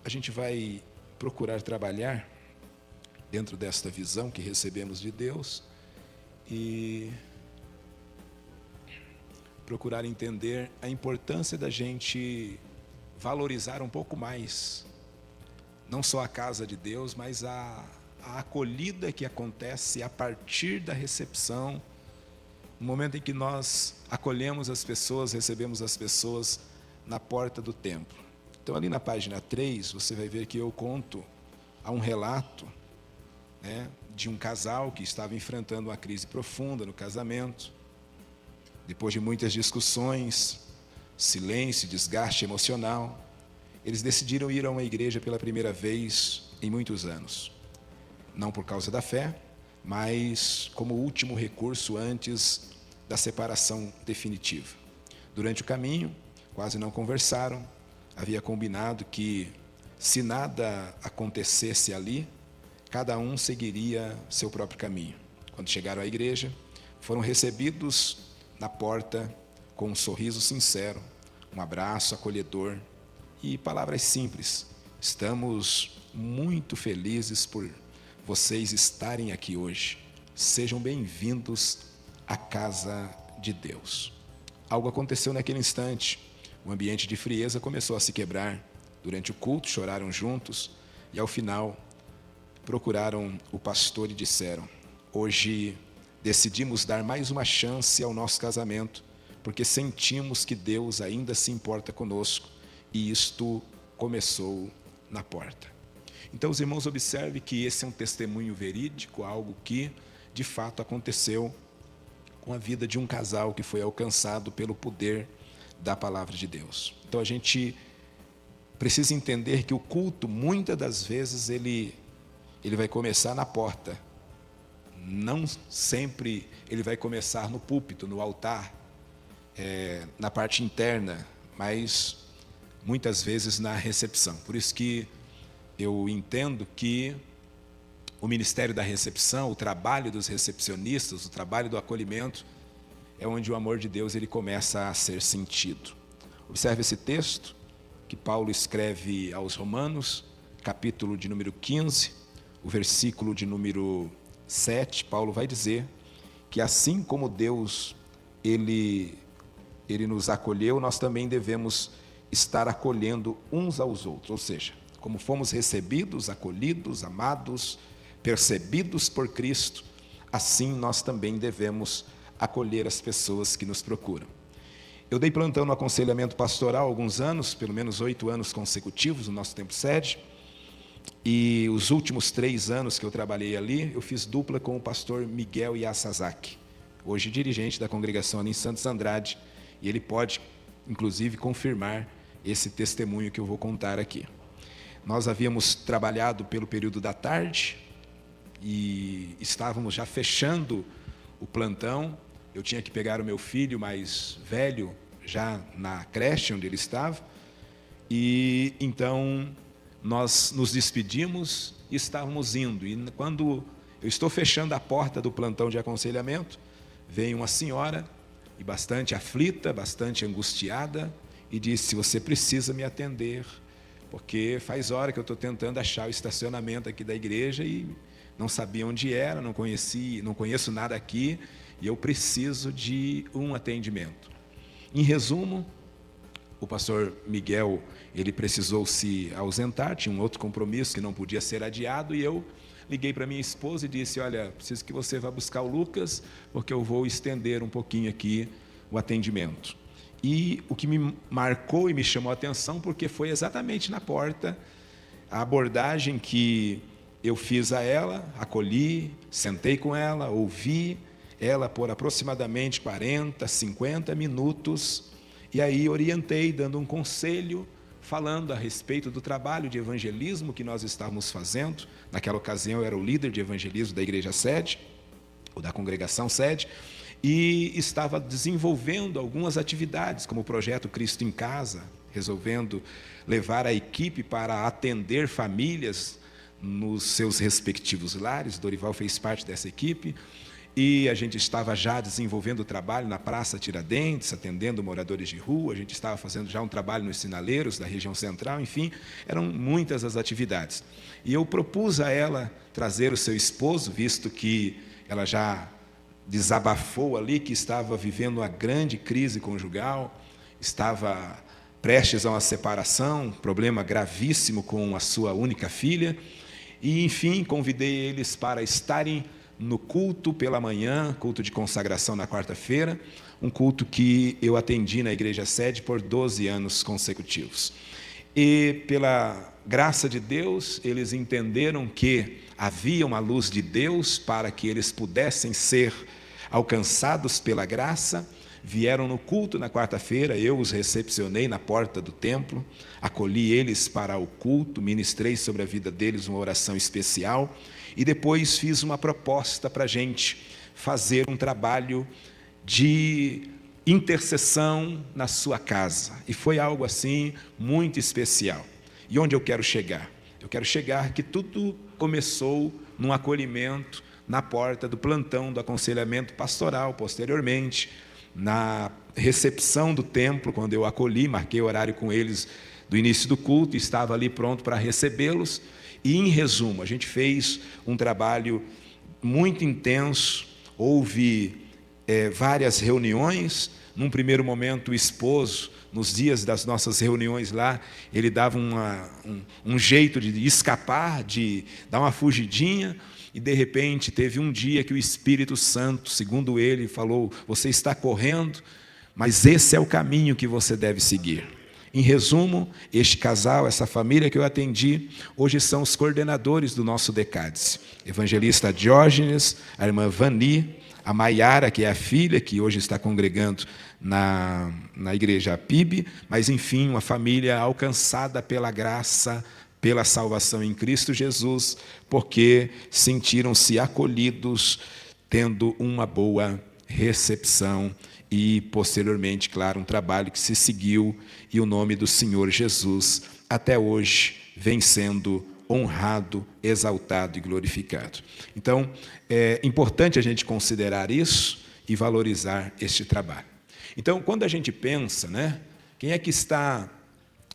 a gente vai procurar trabalhar dentro desta visão que recebemos de Deus e procurar entender a importância da gente valorizar um pouco mais, não só a casa de Deus, mas a acolhida que acontece a partir da recepção, no momento em que nós acolhemos as pessoas, recebemos as pessoas na porta do templo. Então, ali na página 3, você vai ver que eu conto há um relato, de um casal que estava enfrentando uma crise profunda no casamento. Depois de muitas discussões, silêncio, desgaste emocional, eles decidiram ir a uma igreja pela primeira vez em muitos anos. Não por causa da fé, mas como último recurso antes da separação definitiva. Durante o caminho, quase não conversaram. Havia combinado que, se nada acontecesse ali, cada um seguiria seu próprio caminho. Quando chegaram à igreja, foram recebidos na porta com um sorriso sincero, um abraço acolhedor e palavras simples. Estamos muito felizes por vocês estarem aqui hoje. Sejam bem-vindos à casa de Deus. Algo aconteceu naquele instante. O ambiente de frieza começou a se quebrar. Durante o culto, choraram juntos e, ao final, procuraram o pastor e disseram: hoje decidimos dar mais uma chance ao nosso casamento, porque sentimos que Deus ainda se importa conosco e isto começou na porta. Então, os irmãos, observem que esse é um testemunho verídico, algo que de fato aconteceu com a vida de um casal que foi alcançado pelo poder da palavra de Deus. Então, a gente precisa entender que o culto, muitas das vezes, ele vai começar na porta. Não sempre ele vai começar no púlpito, no altar, na parte interna, mas muitas vezes na recepção. Por isso que eu entendo que o ministério da recepção, o trabalho dos recepcionistas, o trabalho do acolhimento, é onde o amor de Deus ele começa a ser sentido. Observe esse texto que Paulo escreve aos Romanos, capítulo de número 15, o versículo de número 7, Paulo vai dizer que assim como Deus ele nos acolheu, nós também devemos estar acolhendo uns aos outros, ou seja, como fomos recebidos, acolhidos, amados, percebidos por Cristo, assim nós também devemos acolher as pessoas que nos procuram. Eu dei plantão no aconselhamento pastoral há alguns anos, pelo menos 8 anos consecutivos no nosso tempo sede, e os últimos 3 anos que eu trabalhei ali, eu fiz dupla com o pastor Miguel Yasazaki, hoje dirigente da congregação ali em Santos Andrade, e ele pode, inclusive, confirmar esse testemunho que eu vou contar aqui. Nós havíamos trabalhado pelo período da tarde e estávamos já fechando o plantão. Eu tinha que pegar o meu filho mais velho já na creche onde ele estava, e então nós nos despedimos e estávamos indo. E quando eu estou fechando a porta do plantão de aconselhamento, veio uma senhora, e bastante aflita, bastante angustiada, e disse: você precisa me atender, porque faz hora que eu estou tentando achar o estacionamento aqui da igreja e não sabia onde era, não conheço nada aqui, e eu preciso de um atendimento. Em resumo, o pastor Miguel, ele precisou se ausentar, tinha um outro compromisso que não podia ser adiado, e eu liguei para minha esposa e disse: olha, preciso que você vá buscar o Lucas, porque eu vou estender um pouquinho aqui o atendimento. E o que me marcou e me chamou a atenção, porque foi exatamente na porta a abordagem que eu fiz a ela, acolhi, sentei com ela, ouvi ela por aproximadamente 40, 50 minutos, e aí orientei, dando um conselho, falando a respeito do trabalho de evangelismo que nós estávamos fazendo. Naquela ocasião eu era o líder de evangelismo da igreja sede, ou da congregação sede, e estava desenvolvendo algumas atividades, como o projeto Cristo em Casa, resolvendo levar a equipe para atender famílias nos seus respectivos lares. Dorival fez parte dessa equipe, e a gente estava já desenvolvendo o trabalho na Praça Tiradentes, atendendo moradores de rua, a gente estava fazendo já um trabalho nos sinaleiros da região central, enfim, eram muitas as atividades. E eu propus a ela trazer o seu esposo, visto que ela já desabafou ali que estava vivendo uma grande crise conjugal, estava prestes a uma separação, problema gravíssimo com a sua única filha, e, enfim, convidei eles para estarem no culto pela manhã, culto de consagração na quarta-feira, um culto que eu atendi na igreja sede por 12 anos consecutivos. E, pela graça de Deus, eles entenderam que havia uma luz de Deus para que eles pudessem ser alcançados pela graça, vieram no culto na quarta-feira, eu os recepcionei na porta do templo, acolhi eles para o culto, ministrei sobre a vida deles uma oração especial, e depois fiz uma proposta para a gente fazer um trabalho de intercessão na sua casa, e foi algo assim muito especial. E onde eu quero chegar? Eu quero chegar que tudo começou num acolhimento na porta do plantão do aconselhamento pastoral, posteriormente, na recepção do templo, quando eu acolhi, marquei horário com eles do início do culto, estava ali pronto para recebê-los, e, em resumo, a gente fez um trabalho muito intenso, houve várias reuniões. Num primeiro momento, o esposo, nos dias das nossas reuniões lá, ele dava um jeito de escapar, de dar uma fugidinha, e de repente teve um dia que o Espírito Santo, segundo ele, falou: você está correndo, mas esse é o caminho que você deve seguir. Em resumo, este casal, essa família que eu atendi, hoje são os coordenadores do nosso Decádice. Evangelista Diógenes, a irmã Vani, a Maiara, que é a filha, que hoje está congregando na igreja PIB, mas, enfim, uma família alcançada pela graça, pela salvação em Cristo Jesus, porque sentiram-se acolhidos, tendo uma boa recepção e, posteriormente, claro, um trabalho que se seguiu, e o nome do Senhor Jesus, até hoje, vem sendo honrado, exaltado e glorificado. Então, é importante a gente considerar isso e valorizar este trabalho. Então, quando a gente pensa, né, quem é que está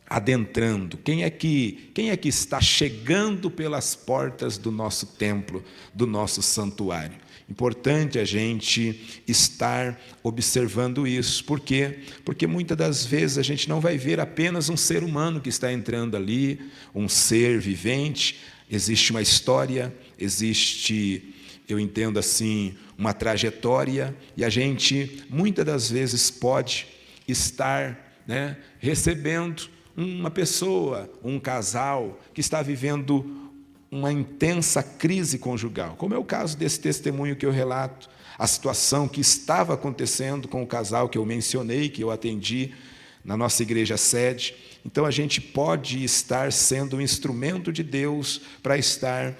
adentrando, quem é que está chegando pelas portas do nosso templo, do nosso santuário? Importante a gente estar observando isso. Por quê? Porque muitas das vezes a gente não vai ver apenas um ser humano que está entrando ali, um ser vivente. Existe uma história, existe, eu entendo assim, uma trajetória, e a gente muitas das vezes pode estar, né, recebendo uma pessoa, um casal que está vivendo uma intensa crise conjugal, como é o caso desse testemunho que eu relato, a situação que estava acontecendo com o casal que eu mencionei, que eu atendi na nossa igreja sede. Então, a gente pode estar sendo um instrumento de Deus para estar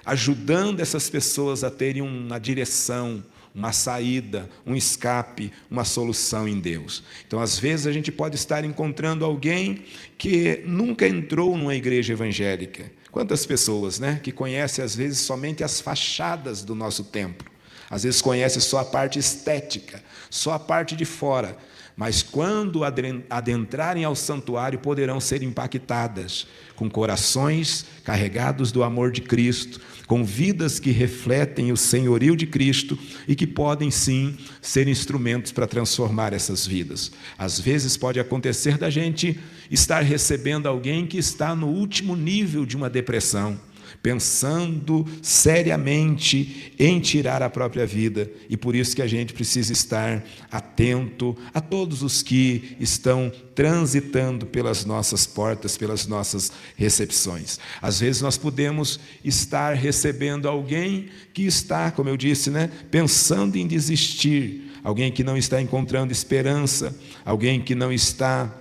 ajudando essas pessoas a terem uma direção, uma saída, um escape, uma solução em Deus. Então, às vezes, a gente pode estar encontrando alguém que nunca entrou numa igreja evangélica. Quantas pessoas, né, que conhecem, às vezes, somente as fachadas do nosso templo. Às vezes conhecem só a parte estética, só a parte de fora. Mas quando adentrarem ao santuário, poderão ser impactadas com corações carregados do amor de Cristo, com vidas que refletem o senhorio de Cristo e que podem, sim, ser instrumentos para transformar essas vidas. Às vezes pode acontecer da gente estar recebendo alguém que está no último nível de uma depressão, pensando seriamente em tirar a própria vida, e por isso que a gente precisa estar atento a todos os que estão transitando pelas nossas portas, pelas nossas recepções. Às vezes nós podemos estar recebendo alguém que está, como eu disse, né, pensando em desistir, alguém que não está encontrando esperança, alguém que não está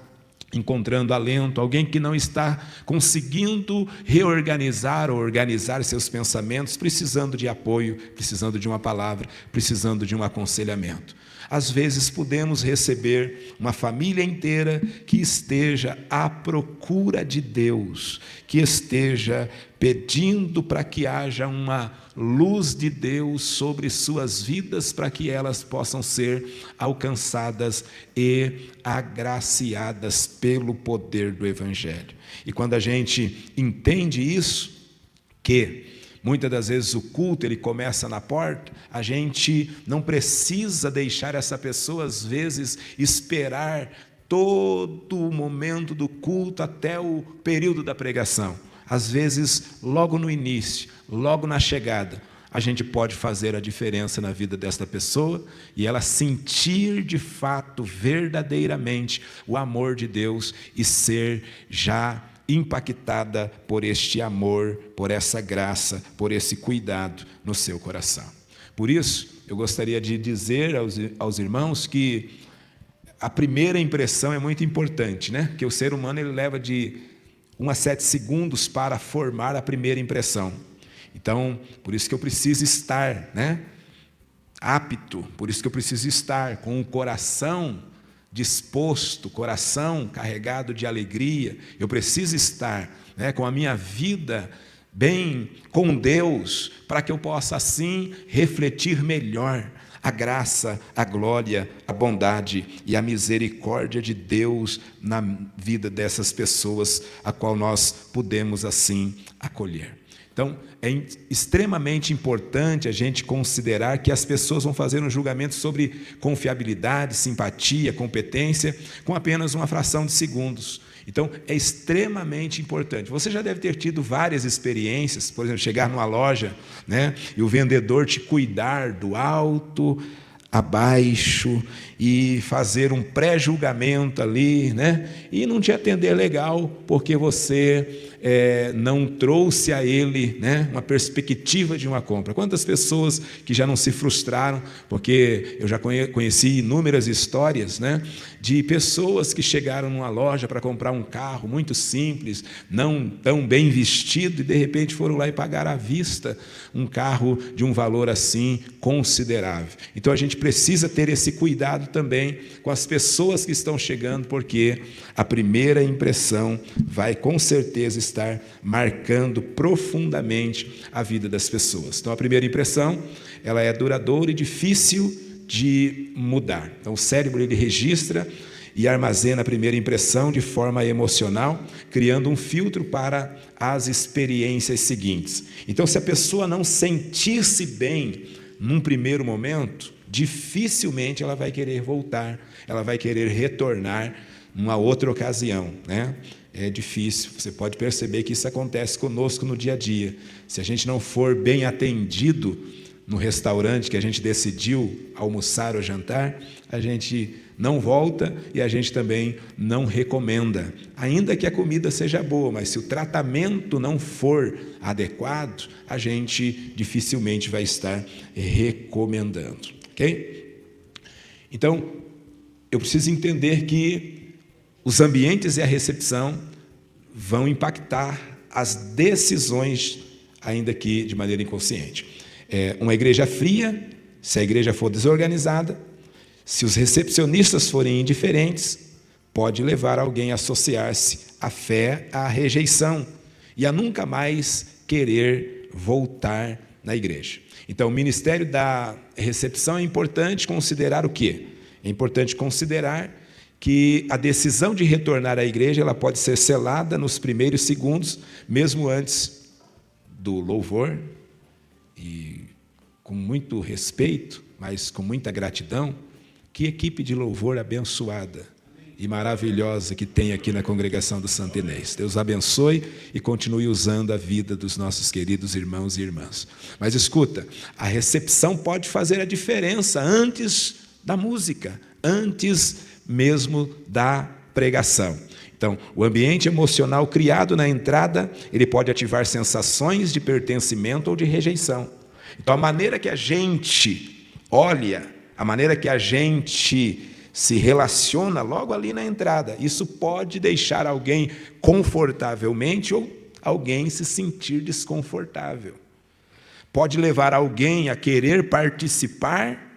encontrando alento, alguém que não está conseguindo reorganizar ou organizar seus pensamentos, precisando de apoio, precisando de uma palavra, precisando de um aconselhamento. às vezes podemos receber uma família inteira que esteja à procura de Deus, que esteja pedindo para que haja uma luz de Deus sobre suas vidas, para que elas possam ser alcançadas e agraciadas pelo poder do Evangelho. E quando a gente entende isso, que muitas das vezes o culto ele começa na porta, a gente não precisa deixar essa pessoa, às vezes, esperar todo o momento do culto até o período da pregação. Às vezes, logo no início, logo na chegada, a gente pode fazer a diferença na vida desta pessoa e ela sentir de fato, verdadeiramente, o amor de Deus e ser já impactada por este amor, por essa graça, por esse cuidado no seu coração. Por isso, eu gostaria de dizer aos irmãos que a primeira impressão é muito importante, né? Que o ser humano ele leva de 1 a 7 segundos para formar a primeira impressão. Então, por isso que eu preciso estar, né, apto, por isso que eu preciso estar com o coração disposto, coração carregado de alegria. Eu preciso estar, né, com a minha vida bem com Deus, para que eu possa assim refletir melhor a graça, a glória, a bondade e a misericórdia de Deus na vida dessas pessoas, a qual nós podemos assim acolher. Então, é extremamente importante a gente considerar que as pessoas vão fazer um julgamento sobre confiabilidade, simpatia, competência, com apenas uma fração de segundos. Então, é extremamente importante. Você já deve ter tido várias experiências, por exemplo, chegar numa loja, né, e o vendedor te cuidar do alto a baixo e fazer um pré-julgamento ali, né, e não te atender legal, porque você não trouxe a ele, né, uma perspectiva de uma compra. Quantas pessoas que já não se frustraram, porque eu já conheci inúmeras histórias, né, de pessoas que chegaram numa loja para comprar um carro muito simples, não tão bem vestido, e de repente foram lá e pagaram à vista um carro de um valor assim considerável. Então a gente precisa ter esse cuidado também com as pessoas que estão chegando, porque a primeira impressão vai com certeza estar marcando profundamente a vida das pessoas. Então a primeira impressão, ela é duradoura e difícil de mudar. Então o cérebro ele registra e armazena a primeira impressão de forma emocional, criando um filtro para as experiências seguintes. Então se a pessoa não sentir-se bem num primeiro momento, dificilmente ela vai querer voltar, ela vai querer retornar numa outra ocasião, né? É difícil, você pode perceber que isso acontece conosco no dia a dia. Se a gente não for bem atendido no restaurante que a gente decidiu almoçar ou jantar, a gente não volta e a gente também não recomenda. Ainda que a comida seja boa, mas se o tratamento não for adequado, a gente dificilmente vai estar recomendando. Ok? Então, eu preciso entender que os ambientes e a recepção vão impactar as decisões, ainda que de maneira inconsciente. Uma igreja fria, se a igreja for desorganizada, se os recepcionistas forem indiferentes, pode levar alguém a associar-se à fé, à rejeição e a nunca mais querer voltar na igreja. Então, o ministério da recepção é importante considerar o quê? É importante considerar que a decisão de retornar à igreja ela pode ser selada nos primeiros segundos, mesmo antes do louvor, e com muito respeito, mas com muita gratidão. Que equipe de louvor abençoada e maravilhosa que tem aqui na congregação do Santo Inês. Deus abençoe e continue usando a vida dos nossos queridos irmãos e irmãs. Mas escuta, a recepção pode fazer a diferença antes da música, antes mesmo da pregação. Então, o ambiente emocional criado na entrada, ele pode ativar sensações de pertencimento ou de rejeição. Então, a maneira que a gente olha, a maneira que a gente se relaciona logo ali na entrada, isso pode deixar alguém confortavelmente ou alguém se sentir desconfortável. Pode levar alguém a querer participar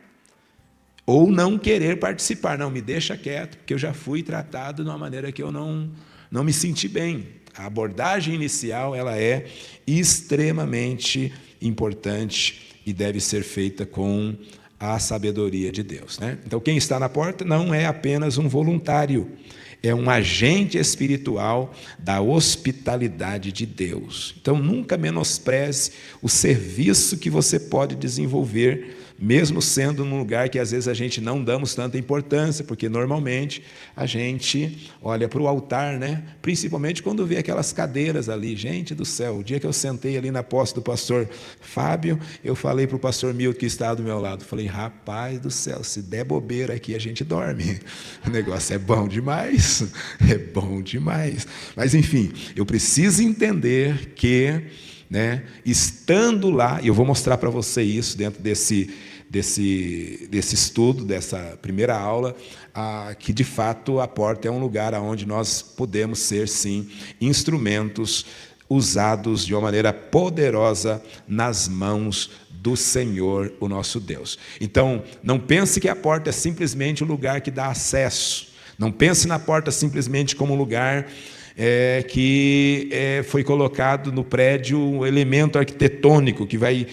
Ou não querer participar. Não, me deixa quieto, porque eu já fui tratado de uma maneira que eu não me senti bem. A abordagem inicial ela é extremamente importante e deve ser feita com a sabedoria de Deus, né? Então, quem está na porta não é apenas um voluntário, é um agente espiritual da hospitalidade de Deus. Então, nunca menospreze o serviço que você pode desenvolver, mesmo sendo num lugar que às vezes a gente não damos tanta importância, porque normalmente a gente olha para o altar, né? Principalmente quando vê aquelas cadeiras ali. Gente do céu, o dia que eu sentei ali na posse do pastor Fábio, eu falei para o pastor Milton que estava do meu lado, falei, rapaz do céu, se der bobeira aqui a gente dorme. O negócio é bom demais, é bom demais. Mas enfim, eu preciso entender que, né, estando lá, e eu vou mostrar para você isso dentro desse estudo, dessa primeira aula, que de fato a porta é um lugar onde nós podemos ser, sim, instrumentos usados de uma maneira poderosa nas mãos do Senhor, o nosso Deus. Então, não pense que a porta é simplesmente o lugar que dá acesso, não pense na porta simplesmente como um lugar que foi colocado no prédio um elemento arquitetônico que vai,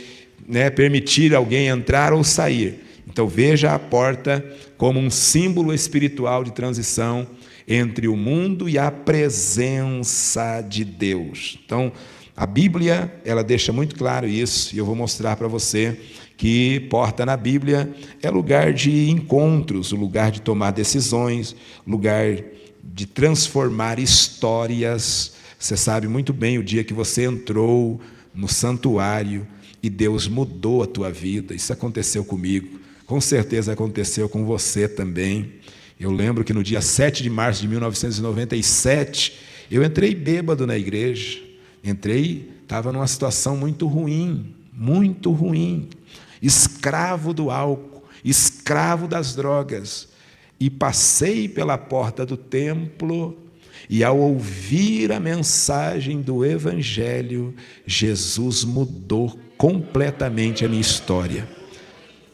né, permitir alguém entrar ou sair. Então veja a porta como um símbolo espiritual de transição entre o mundo e a presença de Deus. Então a Bíblia ela deixa muito claro isso, e eu vou mostrar para você que porta na Bíblia é lugar de encontros, lugar de tomar decisões, lugar de transformar histórias. Você sabe muito bem o dia que você entrou no santuário e Deus mudou a tua vida. Isso aconteceu comigo, com certeza aconteceu com você também. Eu lembro que no dia 7 de março de 1997, eu entrei bêbado na igreja. Estava numa situação muito ruim, escravo do álcool, escravo das drogas. E passei pela porta do templo, e ao ouvir a mensagem do Evangelho, Jesus mudou completamente a minha história.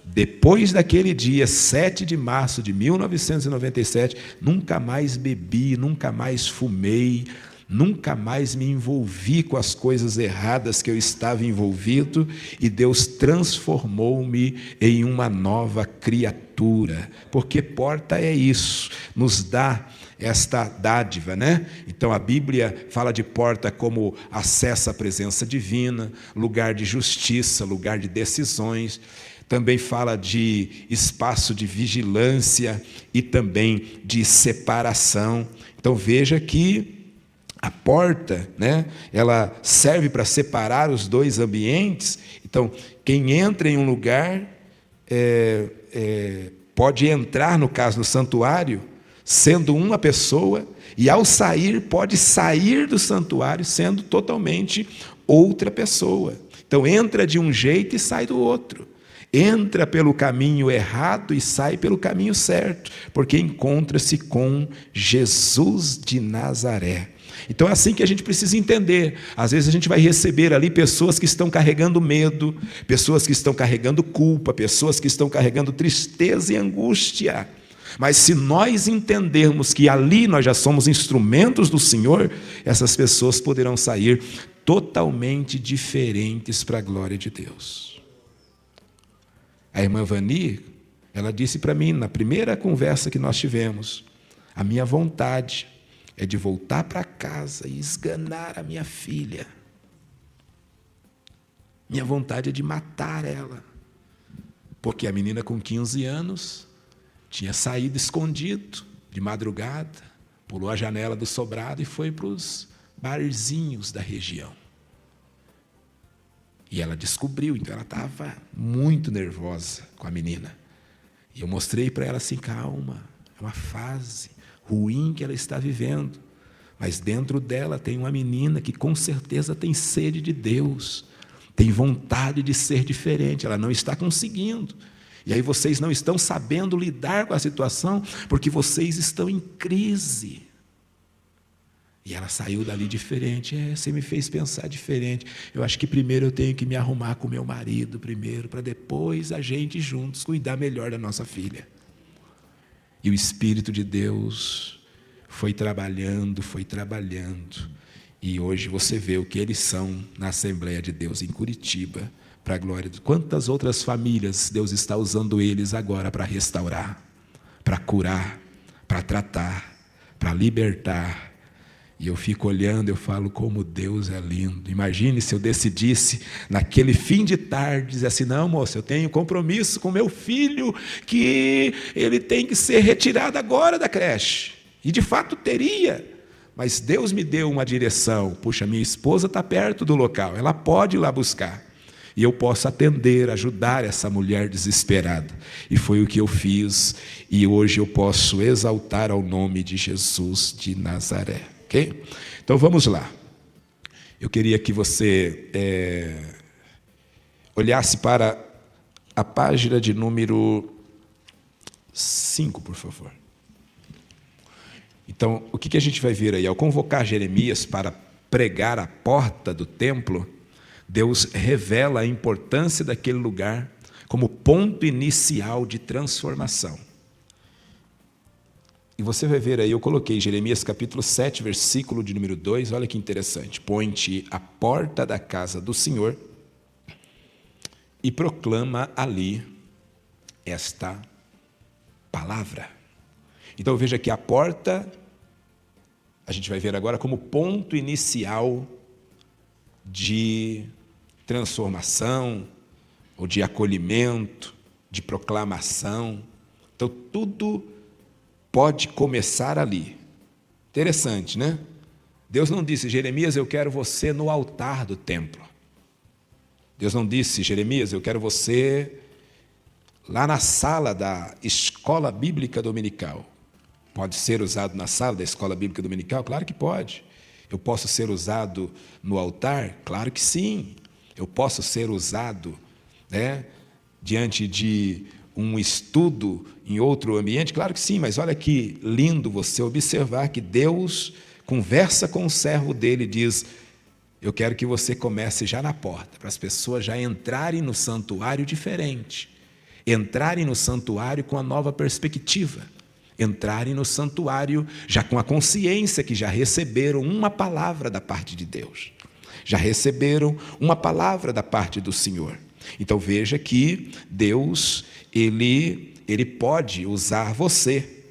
Depois daquele dia, 7 de março de 1997, nunca mais bebi, nunca mais fumei, nunca mais me envolvi com as coisas erradas que eu estava envolvido, e Deus transformou-me em uma nova criatura, porque porta é isso, nos dá esta dádiva, né? Então a Bíblia fala de porta como acesso à presença divina, lugar de justiça, lugar de decisões. Também fala de espaço de vigilância e também de separação. Então veja que a porta, né, ela serve para separar os dois ambientes. Então, quem entra em um lugar pode entrar, no caso, no santuário, sendo uma pessoa, e ao sair, pode sair do santuário sendo totalmente outra pessoa. Então, entra de um jeito e sai do outro. Entra pelo caminho errado e sai pelo caminho certo, porque encontra-se com Jesus de Nazaré. Então é assim que a gente precisa entender. Às vezes a gente vai receber ali pessoas que estão carregando medo, pessoas que estão carregando culpa, pessoas que estão carregando tristeza e angústia. Mas se nós entendermos que ali nós já somos instrumentos do Senhor, essas pessoas poderão sair totalmente diferentes para a glória de Deus. A irmã Vani, ela disse para mim, na primeira conversa que nós tivemos, a minha vontade é de voltar para casa e esganar a minha filha. Minha vontade é de matar ela. Porque a menina com 15 anos tinha saído escondido, de madrugada, pulou a janela do sobrado e foi para os barzinhos da região. E ela descobriu, então ela estava muito nervosa com a menina. E eu mostrei para ela assim, calma, é uma fase ruim que ela está vivendo, mas dentro dela tem uma menina que com certeza tem sede de Deus, tem vontade de ser diferente, ela não está conseguindo. E aí vocês não estão sabendo lidar com a situação, porque vocês estão em crise. E ela saiu dali diferente. Você me fez pensar diferente. Eu acho que primeiro eu tenho que me arrumar com meu marido primeiro, para depois a gente juntos cuidar melhor da nossa filha. E o Espírito de Deus foi trabalhando. E hoje você vê o que eles são na Assembleia de Deus em Curitiba, para a glória de Deus. Quantas outras famílias Deus está usando eles agora para restaurar, para curar, para tratar, para libertar. E eu fico olhando, eu falo, como Deus é lindo. Imagine se eu decidisse, naquele fim de tarde, dizer assim, não, moça, eu tenho compromisso com meu filho, que ele tem que ser retirado agora da creche. E de fato teria. Mas Deus me deu uma direção. Puxa, minha esposa está perto do local, ela pode ir lá buscar. E eu posso atender, ajudar essa mulher desesperada. E foi o que eu fiz. E hoje eu posso exaltar ao nome de Jesus de Nazaré. Ok? Então vamos lá. Eu queria que você olhasse para a página de número 5, por favor. Então, o que a gente vai ver aí? Ao convocar Jeremias para pregar à porta do templo, Deus revela a importância daquele lugar como ponto inicial de transformação. E você vai ver aí, eu coloquei Jeremias capítulo 7, versículo de número 2, olha que interessante. Põe-te à porta da casa do Senhor e proclama ali esta palavra. Então veja que a porta, a gente vai ver agora como ponto inicial de transformação, ou de acolhimento, de proclamação. Então tudo pode começar ali. Interessante, né? Deus não disse, Jeremias, eu quero você no altar do templo. Deus não disse, Jeremias, eu quero você lá na sala da escola bíblica dominical. Pode ser usado na sala da escola bíblica dominical? Claro que pode. Eu posso ser usado no altar? Claro que sim. Eu posso ser usado, diante de um estudo em outro ambiente? Claro que sim, mas olha que lindo você observar que Deus conversa com o servo dele e diz, eu quero que você comece já na porta, para as pessoas já entrarem no santuário diferente, entrarem no santuário com a nova perspectiva, entrarem no santuário já com a consciência que já receberam uma palavra da parte de Deus, já receberam uma palavra da parte do Senhor. Então veja que Deus, Ele pode usar você,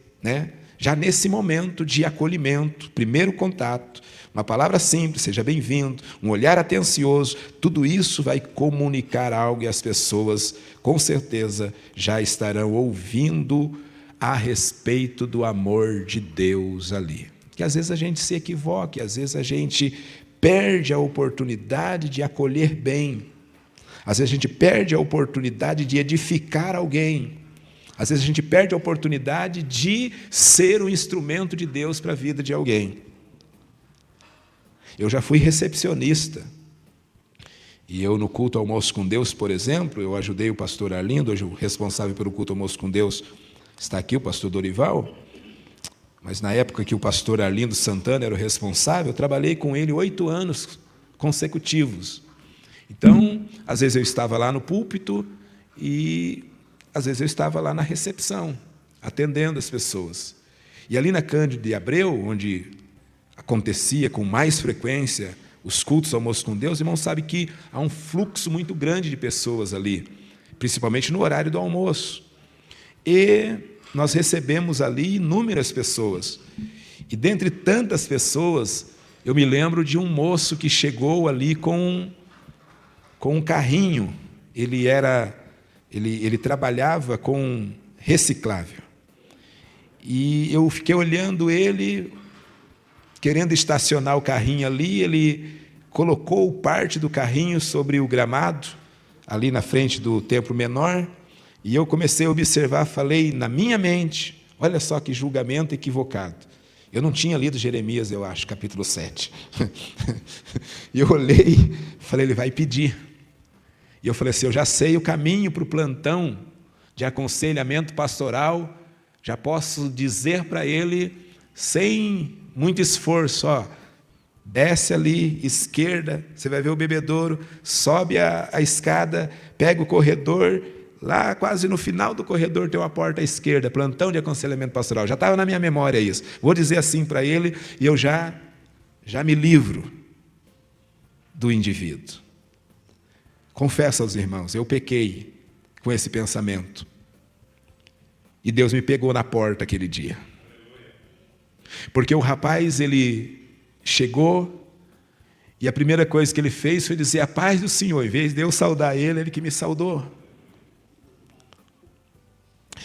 já nesse momento de acolhimento, primeiro contato, uma palavra simples, seja bem-vindo, um olhar atencioso, tudo isso vai comunicar algo e as pessoas, com certeza, já estarão ouvindo a respeito do amor de Deus ali. Que às vezes a gente se equivoca, às vezes a gente perde a oportunidade de acolher bem. Às vezes a gente perde a oportunidade de edificar alguém. Às vezes a gente perde a oportunidade de ser um instrumento de Deus para a vida de alguém. Eu já fui recepcionista. E eu, no culto Almoço com Deus, por exemplo, eu ajudei o pastor Arlindo, hoje o responsável pelo culto Almoço com Deus está aqui, o pastor Dorival. Mas na época que o pastor Arlindo Santana era o responsável, eu trabalhei com ele 8 anos consecutivos. Então, às vezes eu estava lá no púlpito e às vezes eu estava lá na recepção, atendendo as pessoas. E ali na Cândido de Abreu, onde acontecia com mais frequência os cultos Almoço com Deus, irmão, sabe que há um fluxo muito grande de pessoas ali, principalmente no horário do almoço. E nós recebemos ali inúmeras pessoas. E dentre tantas pessoas, eu me lembro de um moço que chegou ali com um carrinho. Ele trabalhava com reciclável. E eu fiquei olhando ele, querendo estacionar o carrinho ali, ele colocou parte do carrinho sobre o gramado, ali na frente do templo menor, e eu comecei a observar, falei na minha mente, olha só que julgamento equivocado. Eu não tinha lido Jeremias, eu acho, capítulo 7. E eu olhei, falei, ele vai pedir. E eu falei assim, eu já sei o caminho para o plantão de aconselhamento pastoral, já posso dizer para ele, sem muito esforço, desce ali, esquerda, você vai ver o bebedouro, sobe a escada, pega o corredor, lá quase no final do corredor tem uma porta à esquerda, plantão de aconselhamento pastoral. Já estava na minha memória isso. Vou dizer assim para ele e eu já me livro do indivíduo. Confesso aos irmãos, eu pequei com esse pensamento. E Deus me pegou na porta aquele dia. Porque o rapaz, ele chegou e a primeira coisa que ele fez foi dizer a paz do Senhor. Em vez de eu saudar ele, ele que me saudou.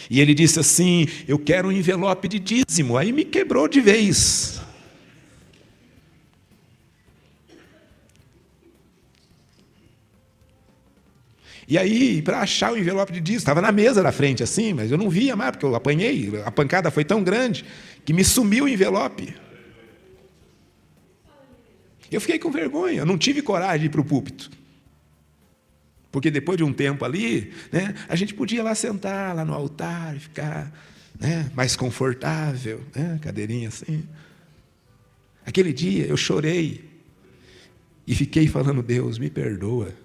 E ele disse assim, eu quero um envelope de dízimo. Aí me quebrou de vez. E aí, para achar o envelope de dízimo, estava na mesa na frente assim, mas eu não via mais, porque eu apanhei, a pancada foi tão grande, que me sumiu o envelope. Eu fiquei com vergonha, eu não tive coragem de ir para o púlpito. Porque depois de um tempo ali, né, a gente podia lá sentar, lá no altar, e ficar, né, mais confortável, né, cadeirinha assim. Aquele dia eu chorei e fiquei falando, Deus, me perdoa,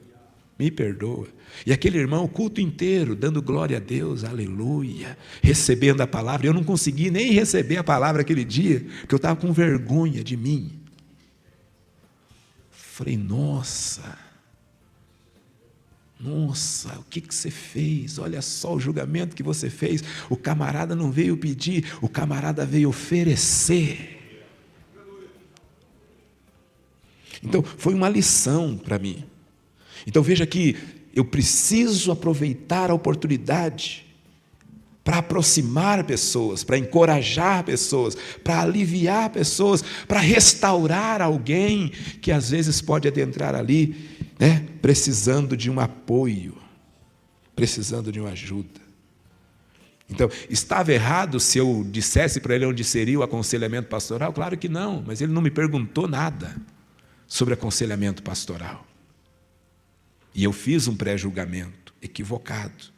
me perdoa. E aquele irmão, o culto inteiro, dando glória a Deus, aleluia, recebendo a palavra. Eu não consegui nem receber a palavra aquele dia, porque eu estava com vergonha de mim. Falei, nossa, o que você fez? Olha só o julgamento que você fez. O camarada não veio pedir, o camarada veio oferecer. Então, foi uma lição para mim. Então, veja que eu preciso aproveitar a oportunidade para aproximar pessoas, para encorajar pessoas, para aliviar pessoas, para restaurar alguém que às vezes pode adentrar ali, né, precisando de um apoio, precisando de uma ajuda. Então, estava errado se eu dissesse para ele onde seria o aconselhamento pastoral? Claro que não, mas ele não me perguntou nada sobre aconselhamento pastoral. E eu fiz um pré-julgamento equivocado.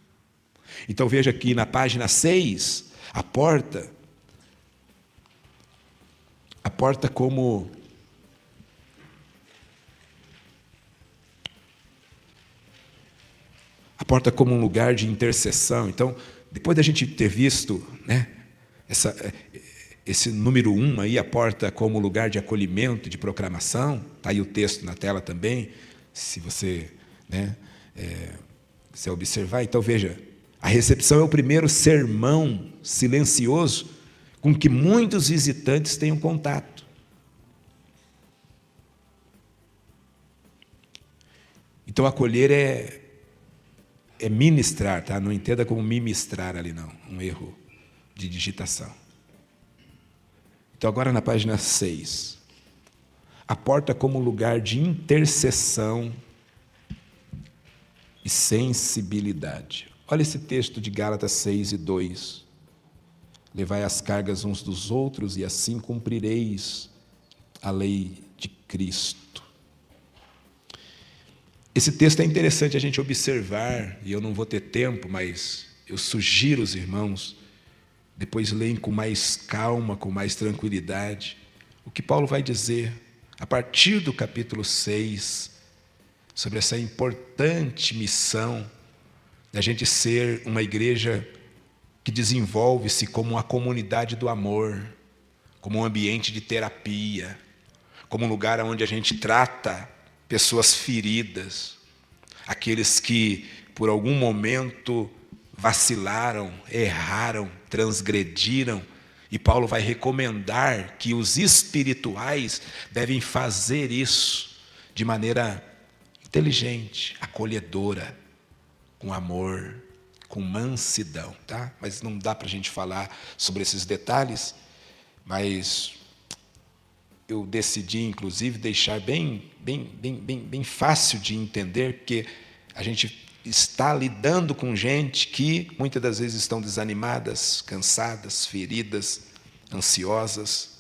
Então veja aqui na página 6, a porta como um lugar de intercessão. Então, depois da gente ter visto, né, esse número 1 aí, a porta como lugar de acolhimento, de proclamação, está aí o texto na tela também, se você, né, se observar. Então veja, a recepção é o primeiro sermão silencioso com que muitos visitantes tenham contato. Então, acolher é ministrar, tá? Não entenda como ministrar ali, não. Um erro de digitação. Então, agora na página 6. A porta como lugar de intercessão e sensibilidade. Olha esse texto de Gálatas 6:2. Levai as cargas uns dos outros e assim cumprireis a lei de Cristo. Esse texto é interessante a gente observar, e eu não vou ter tempo, mas eu sugiro os irmãos, depois leem com mais calma, com mais tranquilidade, o que Paulo vai dizer, a partir do capítulo 6, sobre essa importante missão da gente ser uma igreja que desenvolve-se como uma comunidade do amor, como um ambiente de terapia, como um lugar onde a gente trata pessoas feridas, aqueles que por algum momento vacilaram, erraram, transgrediram, e Paulo vai recomendar que os espirituais devem fazer isso de maneira inteligente, acolhedora, com amor, com mansidão, tá? Mas não dá para a gente falar sobre esses detalhes, mas eu decidi, inclusive, deixar bem fácil de entender, porque a gente está lidando com gente que muitas das vezes estão desanimadas, cansadas, feridas, ansiosas.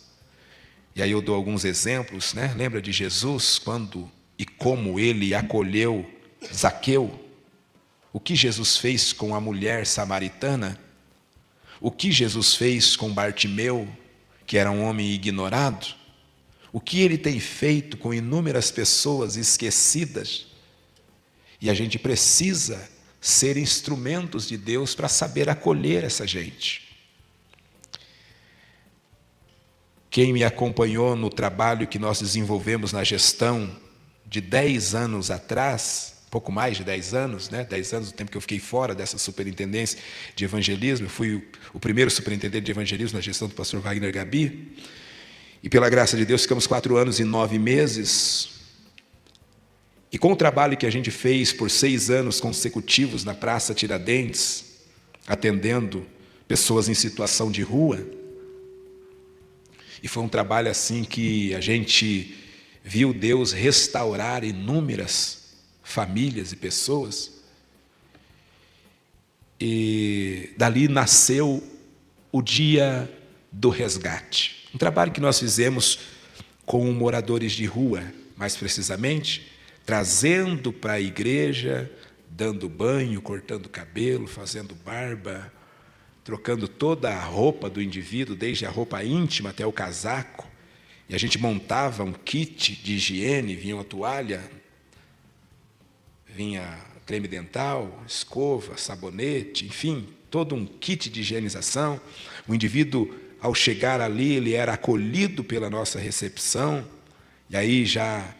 E aí eu dou alguns exemplos, né? Lembra de Jesus, quando e como ele acolheu Zaqueu? O que Jesus fez com a mulher samaritana? O que Jesus fez com Bartimeu, que era um homem ignorado? o que Ele tem feito com inúmeras pessoas esquecidas. E a gente precisa ser instrumentos de Deus para saber acolher essa gente. Quem me acompanhou no trabalho que nós desenvolvemos na gestão de 10 anos atrás, pouco mais de 10 anos, 10 anos, o tempo que eu fiquei fora dessa superintendência de evangelismo, eu fui o primeiro superintendente de evangelismo na gestão do pastor Wagner Gabi, e pela graça de Deus ficamos 4 anos e 9 meses, e com o trabalho que a gente fez por 6 anos consecutivos na Praça Tiradentes, atendendo pessoas em situação de rua, e foi um trabalho assim que a gente viu Deus restaurar inúmeras famílias e pessoas, e dali nasceu o Dia do Resgate, um trabalho que nós fizemos com moradores de rua, mais precisamente, trazendo para a igreja, dando banho, cortando cabelo, fazendo barba, trocando toda a roupa do indivíduo, desde a roupa íntima até o casaco, e a gente montava um kit de higiene, vinha uma toalha, vinha creme dental, escova, sabonete, enfim, todo um kit de higienização. O indivíduo, ao chegar ali, ele era acolhido pela nossa recepção, e aí já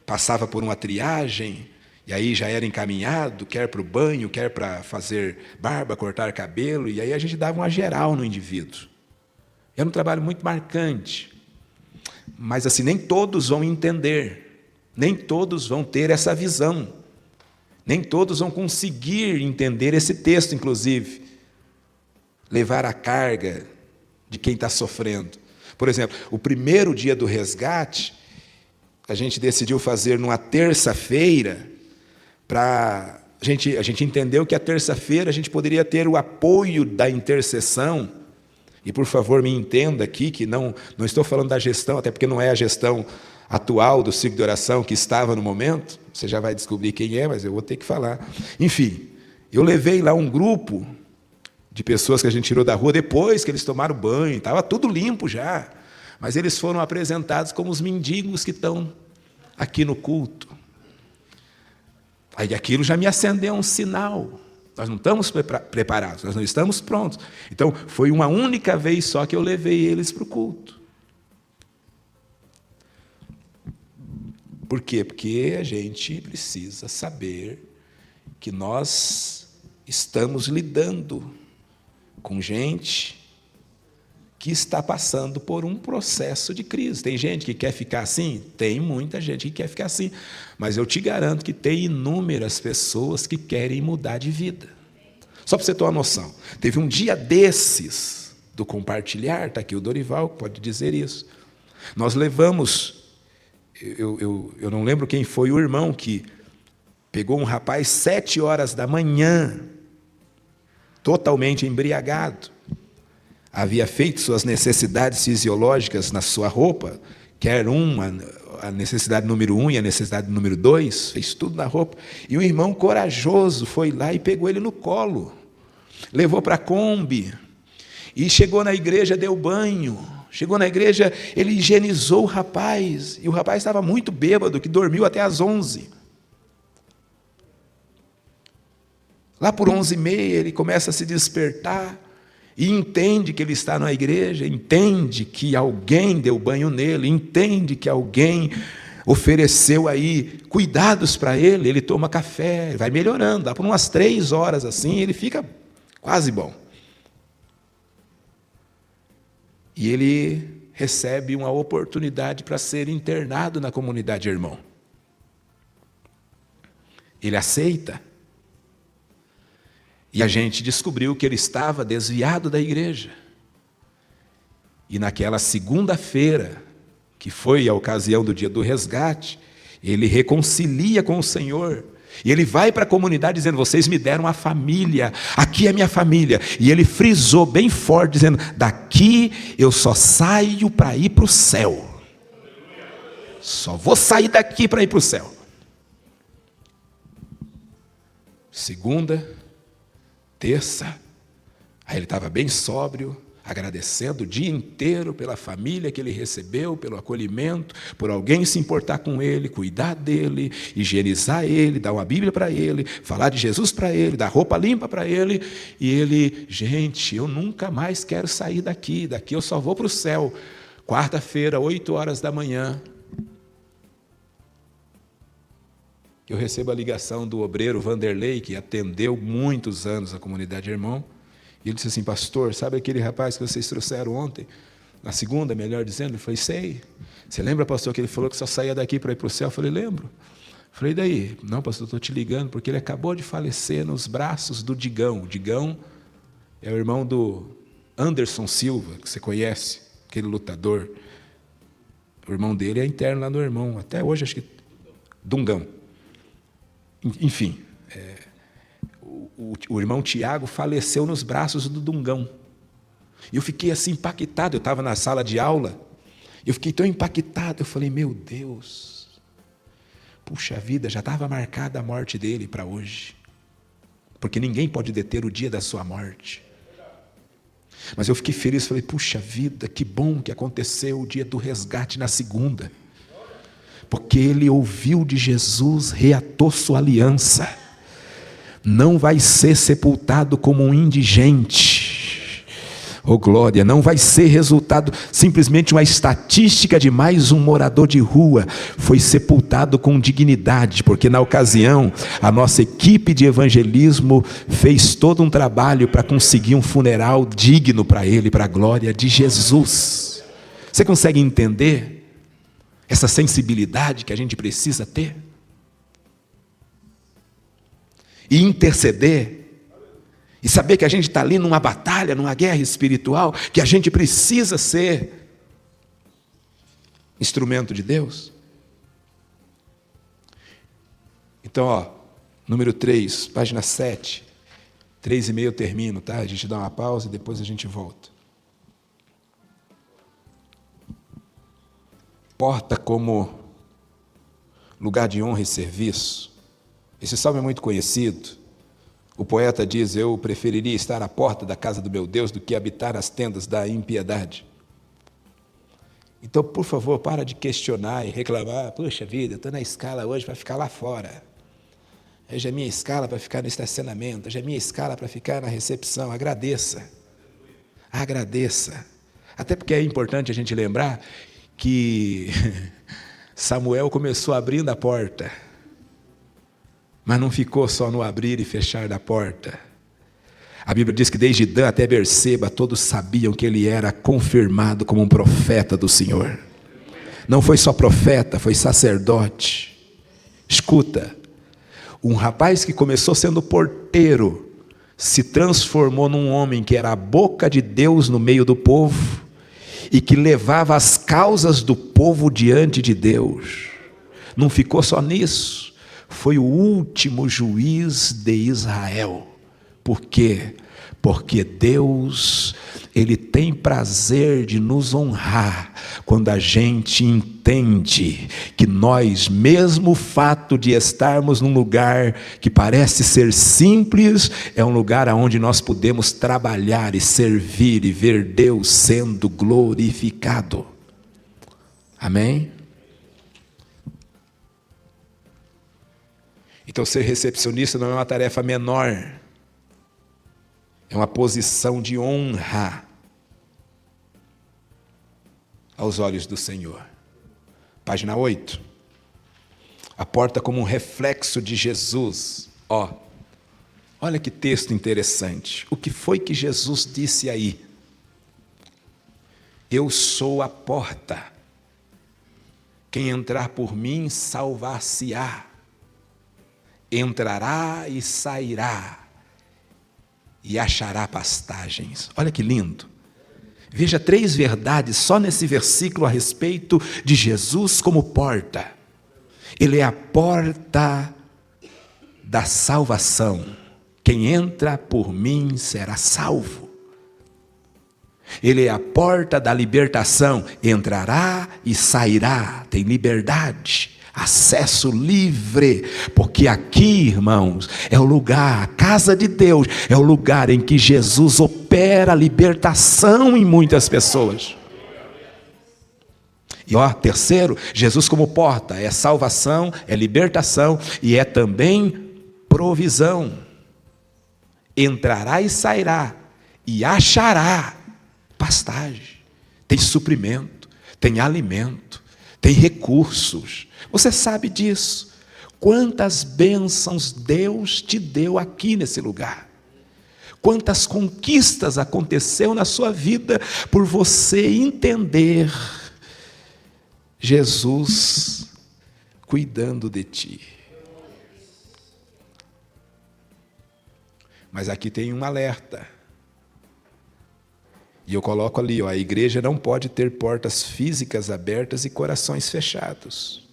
passava por uma triagem, e aí já era encaminhado, quer para o banho, quer para fazer barba, cortar cabelo, e aí a gente dava uma geral no indivíduo. Era um trabalho muito marcante, mas assim, nem todos vão entender, nem todos vão ter essa visão, nem todos vão conseguir entender esse texto, inclusive, levar a carga de quem está sofrendo. Por exemplo, o primeiro dia do resgate, a gente decidiu fazer numa terça-feira, a gente entendeu que a terça-feira a gente poderia ter o apoio da intercessão, e por favor me entenda aqui que não estou falando da gestão, até porque não é a gestão atual do ciclo de oração que estava no momento, você já vai descobrir quem é, mas eu vou ter que falar. Enfim, eu levei lá um grupo de pessoas que a gente tirou da rua depois que eles tomaram banho, estava tudo limpo já, mas eles foram apresentados como os mendigos que estão aqui no culto. Aí aquilo já me acendeu um sinal. Nós não estamos preparados, nós não estamos prontos. Então, foi uma única vez só que eu levei eles para o culto. Por quê? Porque a gente precisa saber que nós estamos lidando com gente que está passando por um processo de crise. Tem gente que quer ficar assim? Tem muita gente que quer ficar assim. Mas eu te garanto que tem inúmeras pessoas que querem mudar de vida. Só para você ter uma noção. Teve um dia desses do compartilhar, está aqui o Dorival, que pode dizer isso. Nós levamos, eu não lembro quem foi o irmão que pegou um rapaz 7 horas da manhã, totalmente embriagado. Havia feito suas necessidades fisiológicas na sua roupa, quer a necessidade número 1 e a necessidade número 2, fez tudo na roupa. E o irmão corajoso foi lá e pegou ele no colo, levou para a Kombi, e chegou na igreja, deu banho. Chegou na igreja, ele higienizou o rapaz, e o rapaz estava muito bêbado, que dormiu até às 11. Lá por 11h30, ele começa a se despertar, e entende que ele está na igreja, entende que alguém deu banho nele, entende que alguém ofereceu aí cuidados para ele, ele toma café, vai melhorando, dá por umas 3 horas assim, ele fica quase bom. E ele recebe uma oportunidade para ser internado na comunidade irmão. Ele aceita. E a gente descobriu que ele estava desviado da igreja. E naquela segunda-feira, que foi a ocasião do dia do resgate, ele reconcilia com o Senhor. E ele vai para a comunidade dizendo, vocês me deram uma família, aqui é minha família. E ele frisou bem forte, dizendo, daqui eu só saio para ir para o céu. Só vou sair daqui para ir para o céu. Segunda, terça, aí ele estava bem sóbrio, agradecendo o dia inteiro pela família que ele recebeu, pelo acolhimento, por alguém se importar com ele, cuidar dele, higienizar ele, dar uma Bíblia para ele, falar de Jesus para ele, dar roupa limpa para ele, e ele, gente, eu nunca mais quero sair daqui eu só vou para o céu. Quarta-feira, 8h da manhã, eu recebo a ligação do obreiro Vanderlei, que atendeu muitos anos a comunidade Irmão, e ele disse assim: pastor, sabe aquele rapaz que vocês trouxeram ontem? Na segunda, melhor dizendo? Eu falei: sei. Você lembra, pastor, que ele falou que só saía daqui para ir para o céu? Eu falei: lembro. Eu falei: e daí? Não, pastor, estou te ligando, porque ele acabou de falecer nos braços do Digão. O Digão é o irmão do Anderson Silva, que você conhece, aquele lutador. O irmão dele é interno lá no Irmão, até hoje acho que Dungão. Enfim, o irmão Tiago faleceu nos braços do Dungão. E eu fiquei assim impactado, eu estava na sala de aula, eu fiquei tão impactado, eu falei: meu Deus, puxa vida, já estava marcada a morte dele para hoje, porque ninguém pode deter o dia da sua morte. Mas eu fiquei feliz, falei: puxa vida, que bom que aconteceu o dia do resgate na segunda, porque ele ouviu de Jesus, reatou sua aliança, não vai ser sepultado como um indigente, oh glória, não vai ser resultado simplesmente uma estatística de mais um morador de rua, foi sepultado com dignidade, porque na ocasião a nossa equipe de evangelismo fez todo um trabalho para conseguir um funeral digno para ele, para a glória de Jesus. Você consegue entender essa sensibilidade que a gente precisa ter? E interceder, e saber que a gente está ali numa batalha, numa guerra espiritual, que a gente precisa ser instrumento de Deus. Então, número 3, página 7, 3:30 eu termino, tá? A gente dá uma pausa e depois a gente volta. Porta como lugar de honra e serviço. Esse salmo é muito conhecido. O poeta diz: eu preferiria estar à porta da casa do meu Deus do que habitar as tendas da impiedade. Então, por favor, para de questionar e reclamar: puxa vida, eu estou na escala hoje para ficar lá fora. Hoje é minha escala para ficar no estacionamento. Hoje é minha escala para ficar na recepção. Agradeça. Agradeça. Até porque é importante a gente lembrar que Samuel começou abrindo a porta, mas não ficou só no abrir e fechar da porta. A Bíblia diz que desde Dan até Berseba todos sabiam que ele era confirmado como um profeta do Senhor. Não foi só profeta, foi sacerdote. Escuta, um rapaz que começou sendo porteiro se transformou num homem que era a boca de Deus no meio do povo e que levava as causas do povo diante de Deus. Não ficou só nisso, foi o último juiz de Israel. Por quê? Porque Deus, Ele tem prazer de nos honrar quando a gente entende que nós, mesmo o fato de estarmos num lugar que parece ser simples, é um lugar onde nós podemos trabalhar e servir e ver Deus sendo glorificado. Amém? Então, ser recepcionista não é uma tarefa menor. É uma posição de honra aos olhos do Senhor. Página 8. A porta como um reflexo de Jesus. Olha que texto interessante. O que foi que Jesus disse aí? Eu sou a porta. Quem entrar por mim salvar-se-á. Entrará e sairá. E achará pastagens. Olha que lindo. Veja 3 verdades só nesse versículo a respeito de Jesus como porta. Ele é a porta da salvação. Quem entra por mim será salvo. Ele é a porta da libertação. Entrará e sairá. Tem liberdade. acesso livre, porque aqui, irmãos, é o lugar, a casa de Deus, é o lugar em que Jesus opera a libertação em muitas pessoas. E terceiro, Jesus como porta, é salvação, é libertação e é também provisão. Entrará e sairá e achará pastagem, tem suprimento, tem alimento, tem recursos. Você sabe disso. Quantas bênçãos Deus te deu aqui nesse lugar. Quantas conquistas aconteceu na sua vida por você entender Jesus cuidando de ti. Mas aqui tem um alerta. E eu coloco ali, a igreja não pode ter portas físicas abertas e corações fechados.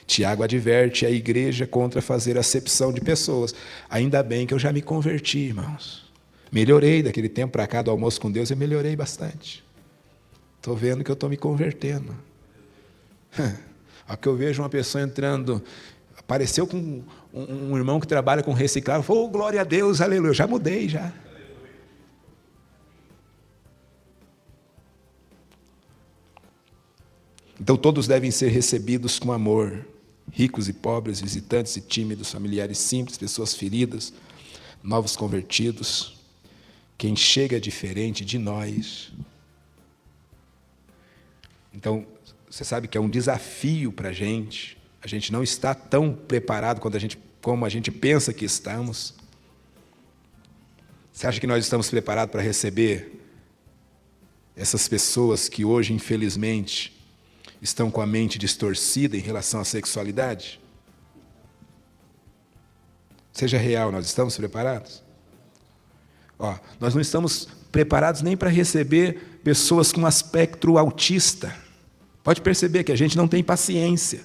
Tiago adverte a igreja contra fazer acepção de pessoas. Ainda bem que eu já me converti, irmãos. Melhorei daquele tempo para cá do almoço com Deus, eu melhorei bastante. Estou vendo que eu estou me convertendo. Ao que eu vejo uma pessoa entrando, apareceu com um irmão que trabalha com reciclagem, falou, glória a Deus, aleluia, eu já mudei, já. Então todos devem ser recebidos com amor, ricos e pobres, visitantes e tímidos, familiares simples, pessoas feridas, novos convertidos, quem chega diferente de nós. Então, você sabe que é um desafio para a gente não está tão preparado como a gente pensa que estamos. Você acha que nós estamos preparados para receber essas pessoas que hoje, infelizmente, estão com a mente distorcida em relação à sexualidade? Seja real, nós estamos preparados? Nós não estamos preparados nem para receber pessoas com aspecto autista. Pode perceber que a gente não tem paciência.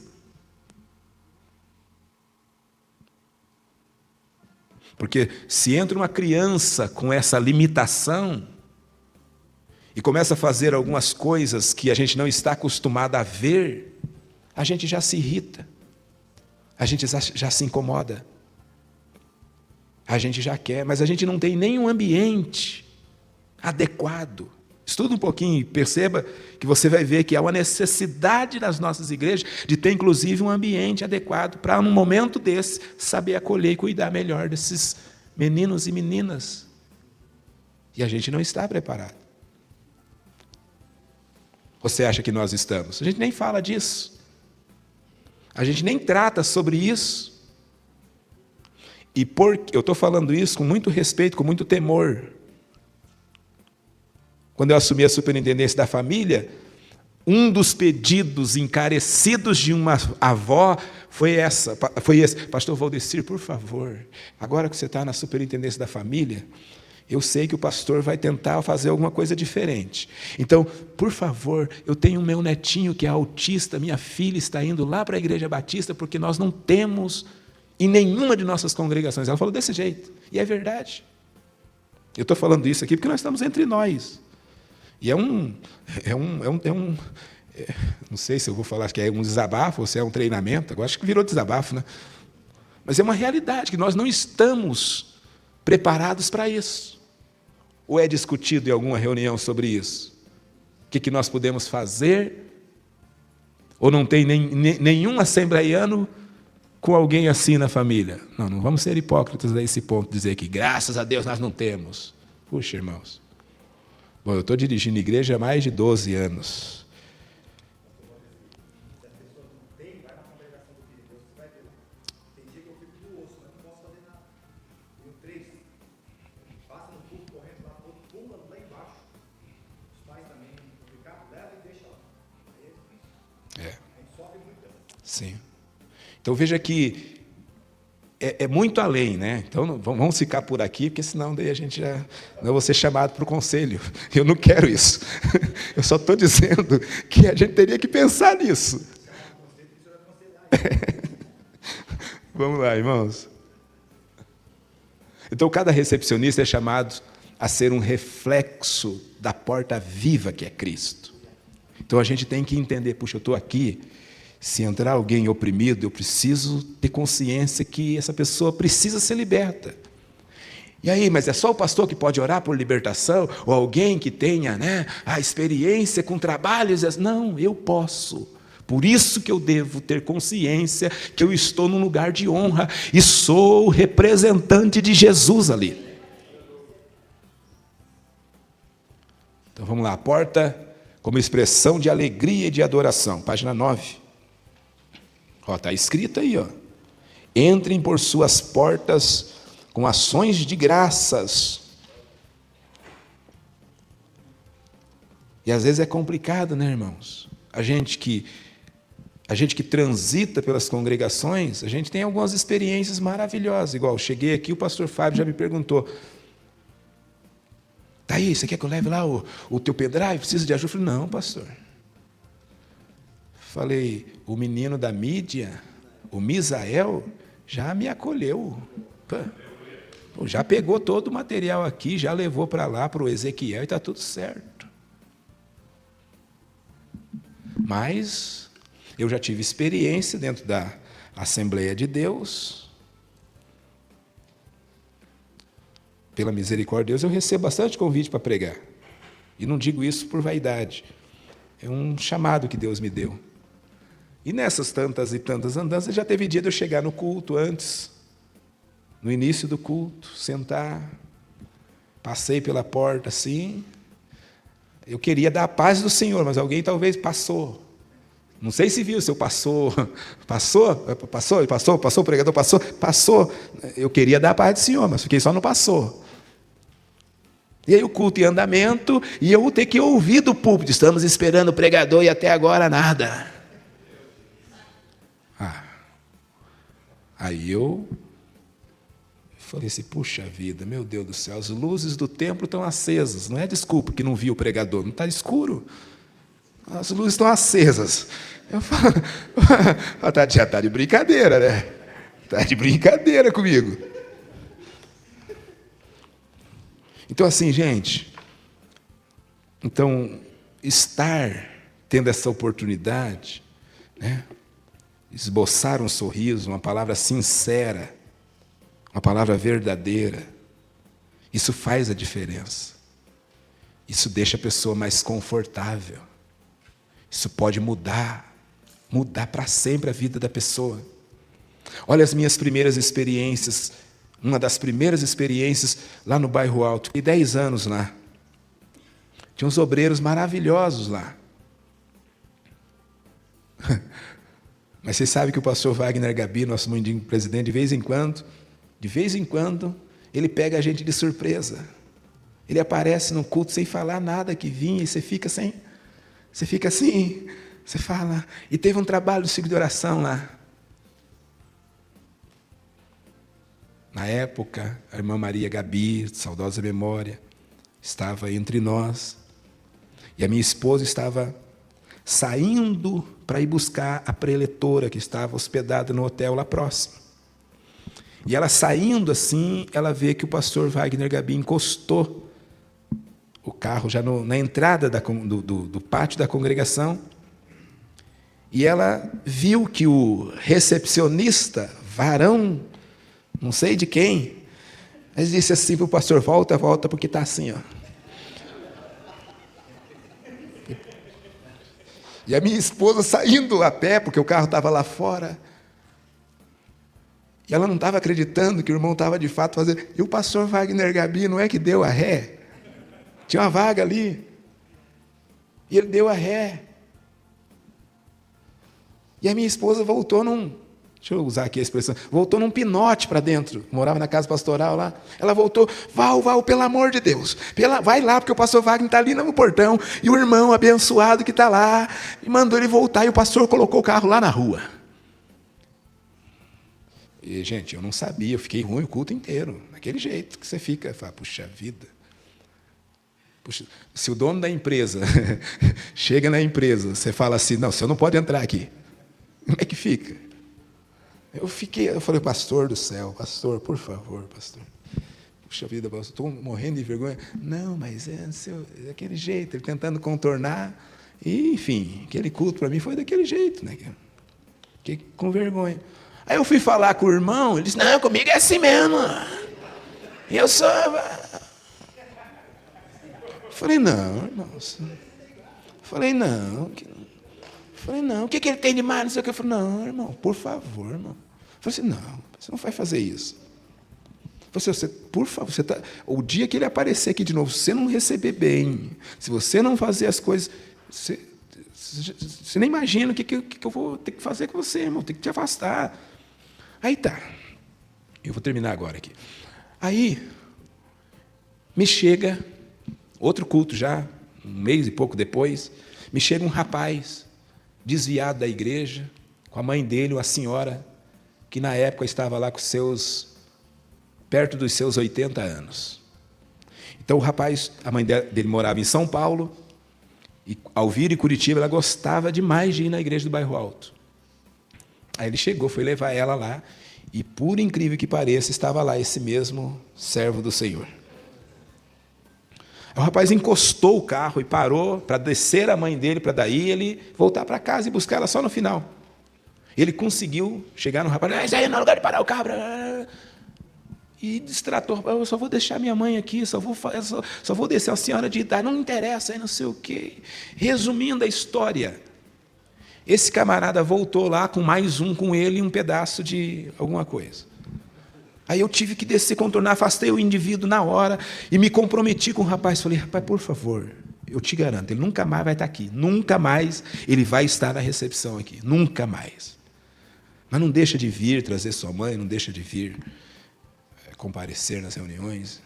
Porque se entra uma criança com essa limitação e começa a fazer algumas coisas que a gente não está acostumado a ver, a gente já se irrita, a gente já se incomoda, a gente já quer, mas a gente não tem nenhum ambiente adequado. Estuda um pouquinho e perceba que você vai ver que há uma necessidade nas nossas igrejas de ter, inclusive, um ambiente adequado para, num momento desse, saber acolher e cuidar melhor desses meninos e meninas. E a gente não está preparado. Você acha que nós estamos? A gente nem fala disso. A gente nem trata sobre isso. E eu estou falando isso com muito respeito, com muito temor. Quando eu assumi a superintendência da família, um dos pedidos encarecidos de uma avó foi esse. Pastor Valdecir, por favor, agora que você está na superintendência da família, eu sei que o pastor vai tentar fazer alguma coisa diferente. Então, por favor, eu tenho o meu netinho que é autista, minha filha está indo lá para a Igreja Batista, porque nós não temos em nenhuma de nossas congregações. Ela falou desse jeito, e é verdade. Eu estou falando isso aqui porque nós estamos entre nós. E não sei se eu vou falar que é um desabafo ou se é um treinamento, agora acho que virou desabafo, né? Mas é uma realidade que nós não estamos preparados para isso. Ou é discutido em alguma reunião sobre isso? O que nós podemos fazer? Ou não tem nenhum assembleiano com alguém assim na família? Não vamos ser hipócritas a esse ponto, dizer que graças a Deus nós não temos. Puxa, irmãos. Bom, eu estou dirigindo igreja há mais de 12 anos. Sim. Então veja que é muito além, né? Então vamos ficar por aqui, porque senão daí a gente já não vou ser chamado para o conselho. Eu não quero isso. Eu só estou dizendo que a gente teria que pensar nisso. Vamos lá, irmãos. Então cada recepcionista é chamado a ser um reflexo da porta viva que é Cristo. Então a gente tem que entender, puxa, eu estou aqui. Se entrar alguém oprimido, eu preciso ter consciência que essa pessoa precisa ser liberta. E aí, mas é só o pastor que pode orar por libertação? Ou alguém que tenha, né, a experiência com trabalhos? Não, eu posso. Por isso que eu devo ter consciência que eu estou num lugar de honra e sou o representante de Jesus ali. Então vamos lá, a porta como expressão de alegria e de adoração, página 9. Está escrito aí, ó. Entrem por suas portas com ações de graças. E às vezes é complicado, né, irmãos? A gente que transita pelas congregações, a gente tem algumas experiências maravilhosas. Igual, cheguei aqui, o pastor Fábio já me perguntou: tá aí, você quer que eu leve lá o teu pendrive? Precisa de ajuda? Eu falei: não, pastor. Falei: o menino da mídia, o Misael, já me acolheu. Já pegou todo o material aqui, já levou para lá, para o Ezequiel, e está tudo certo. Mas eu já tive experiência dentro da Assembleia de Deus. Pela misericórdia de Deus, eu recebo bastante convite para pregar. E não digo isso por vaidade. É um chamado que Deus me deu. E nessas tantas e tantas andanças, já teve dia de eu chegar no culto antes, no início do culto, sentar, passei pela porta assim, eu queria dar a paz do Senhor, mas alguém talvez passou. Não sei se viu, se eu passou, o pregador passou. Eu queria dar a paz do Senhor, mas fiquei só no passou. E aí o culto em andamento, e eu ter que ouvir do púlpito: estamos esperando o pregador e até agora nada. Aí eu falei assim: puxa vida, meu Deus do céu, as luzes do templo estão acesas. Não é desculpa que não vi o pregador, não está escuro. As luzes estão acesas. Eu falo: já está de brincadeira, né? Está de brincadeira comigo. Então, assim, gente, estar tendo essa oportunidade, né? Esboçar um sorriso, uma palavra sincera, uma palavra verdadeira, isso faz a diferença. Isso deixa a pessoa mais confortável. Isso pode mudar para sempre a vida da pessoa. Olha as minhas primeiras experiências, uma das primeiras experiências lá no Bairro Alto. Fiquei 10 anos lá. Tinha uns obreiros maravilhosos lá. Mas vocês sabem que o pastor Wagner Gabi, nosso mundinho presidente, de vez em quando, ele pega a gente de surpresa. Ele aparece no culto sem falar nada que vinha, e você fica assim, você fala. E teve um trabalho de ciclo de oração lá. Na época, a irmã Maria Gabi, saudosa memória, estava entre nós. E a minha esposa estava saindo para ir buscar a preletora que estava hospedada no hotel lá próximo. E ela saindo assim, ela vê que o pastor Wagner Gabi encostou o carro já na entrada do pátio da congregação, e ela viu que o recepcionista, varão, não sei de quem, mas disse assim para o pastor: volta, porque está assim, ó. E a minha esposa saindo a pé, porque o carro estava lá fora. E ela não estava acreditando que o irmão estava de fato fazendo. E o pastor Wagner Gabi não é que deu a ré? Tinha uma vaga ali. E ele deu a ré. E a minha esposa voltou deixa eu usar aqui a expressão, voltou num pinote para dentro. Morava na casa pastoral lá. Ela voltou: Val, pelo amor de Deus, vai lá, porque o pastor Wagner está ali no portão, e o irmão abençoado que está lá, e mandou ele voltar, e o pastor colocou o carro lá na rua. E, gente, eu não sabia, eu fiquei ruim o culto inteiro, daquele jeito que você fica, fala: puxa vida. Puxa, se o dono da empresa chega na empresa, você fala assim: não, você não pode entrar aqui. Como é que fica? Eu falei: pastor do céu, pastor, por favor, pastor. Puxa vida, pastor, estou morrendo de vergonha. Não, mas é daquele jeito, ele tentando contornar. E, enfim, aquele culto para mim foi daquele jeito, né? Fiquei com vergonha. Aí eu fui falar com o irmão, ele disse, não, comigo é assim mesmo. Eu sou... Falei, não, irmãos. Falei, não. O que ele tem de mais? Não sei o que. Eu falei, não, irmão, por favor, irmão. Eu falei assim, não, você não vai fazer isso. Você, por favor, o dia que ele aparecer aqui de novo, se você não receber bem, se você não fazer as coisas, você nem imagina o que eu vou ter que fazer com você, irmão, tem que te afastar. Aí tá, eu vou terminar agora aqui. Aí, me chega, outro culto já, um mês e pouco depois, me chega um rapaz, desviado da igreja, com a mãe dele, uma senhora, que na época estava lá com perto dos seus 80 anos. Então o rapaz, a mãe dele morava em São Paulo, e ao vir em Curitiba, ela gostava demais de ir na igreja do Bairro Alto. Aí ele chegou, foi levar ela lá, e por incrível que pareça, estava lá esse mesmo servo do Senhor. Aí o rapaz encostou o carro e parou para descer a mãe dele, para daí ele voltar para casa e buscar ela só no final. Ele conseguiu chegar no rapaz, isso aí não é lugar de parar o carro. E distratou, eu só vou deixar minha mãe aqui, só vou descer a senhora de idade, não me interessa, aí não sei o quê. Resumindo a história, esse camarada voltou lá com mais um com ele e um pedaço de alguma coisa. Aí eu tive que descer, contornar, afastei o indivíduo na hora e me comprometi com o rapaz. Falei, rapaz, por favor, eu te garanto, ele nunca mais vai estar aqui, nunca mais ele vai estar na recepção aqui, nunca mais. Mas não deixa de vir trazer sua mãe, não deixa de vir comparecer nas reuniões.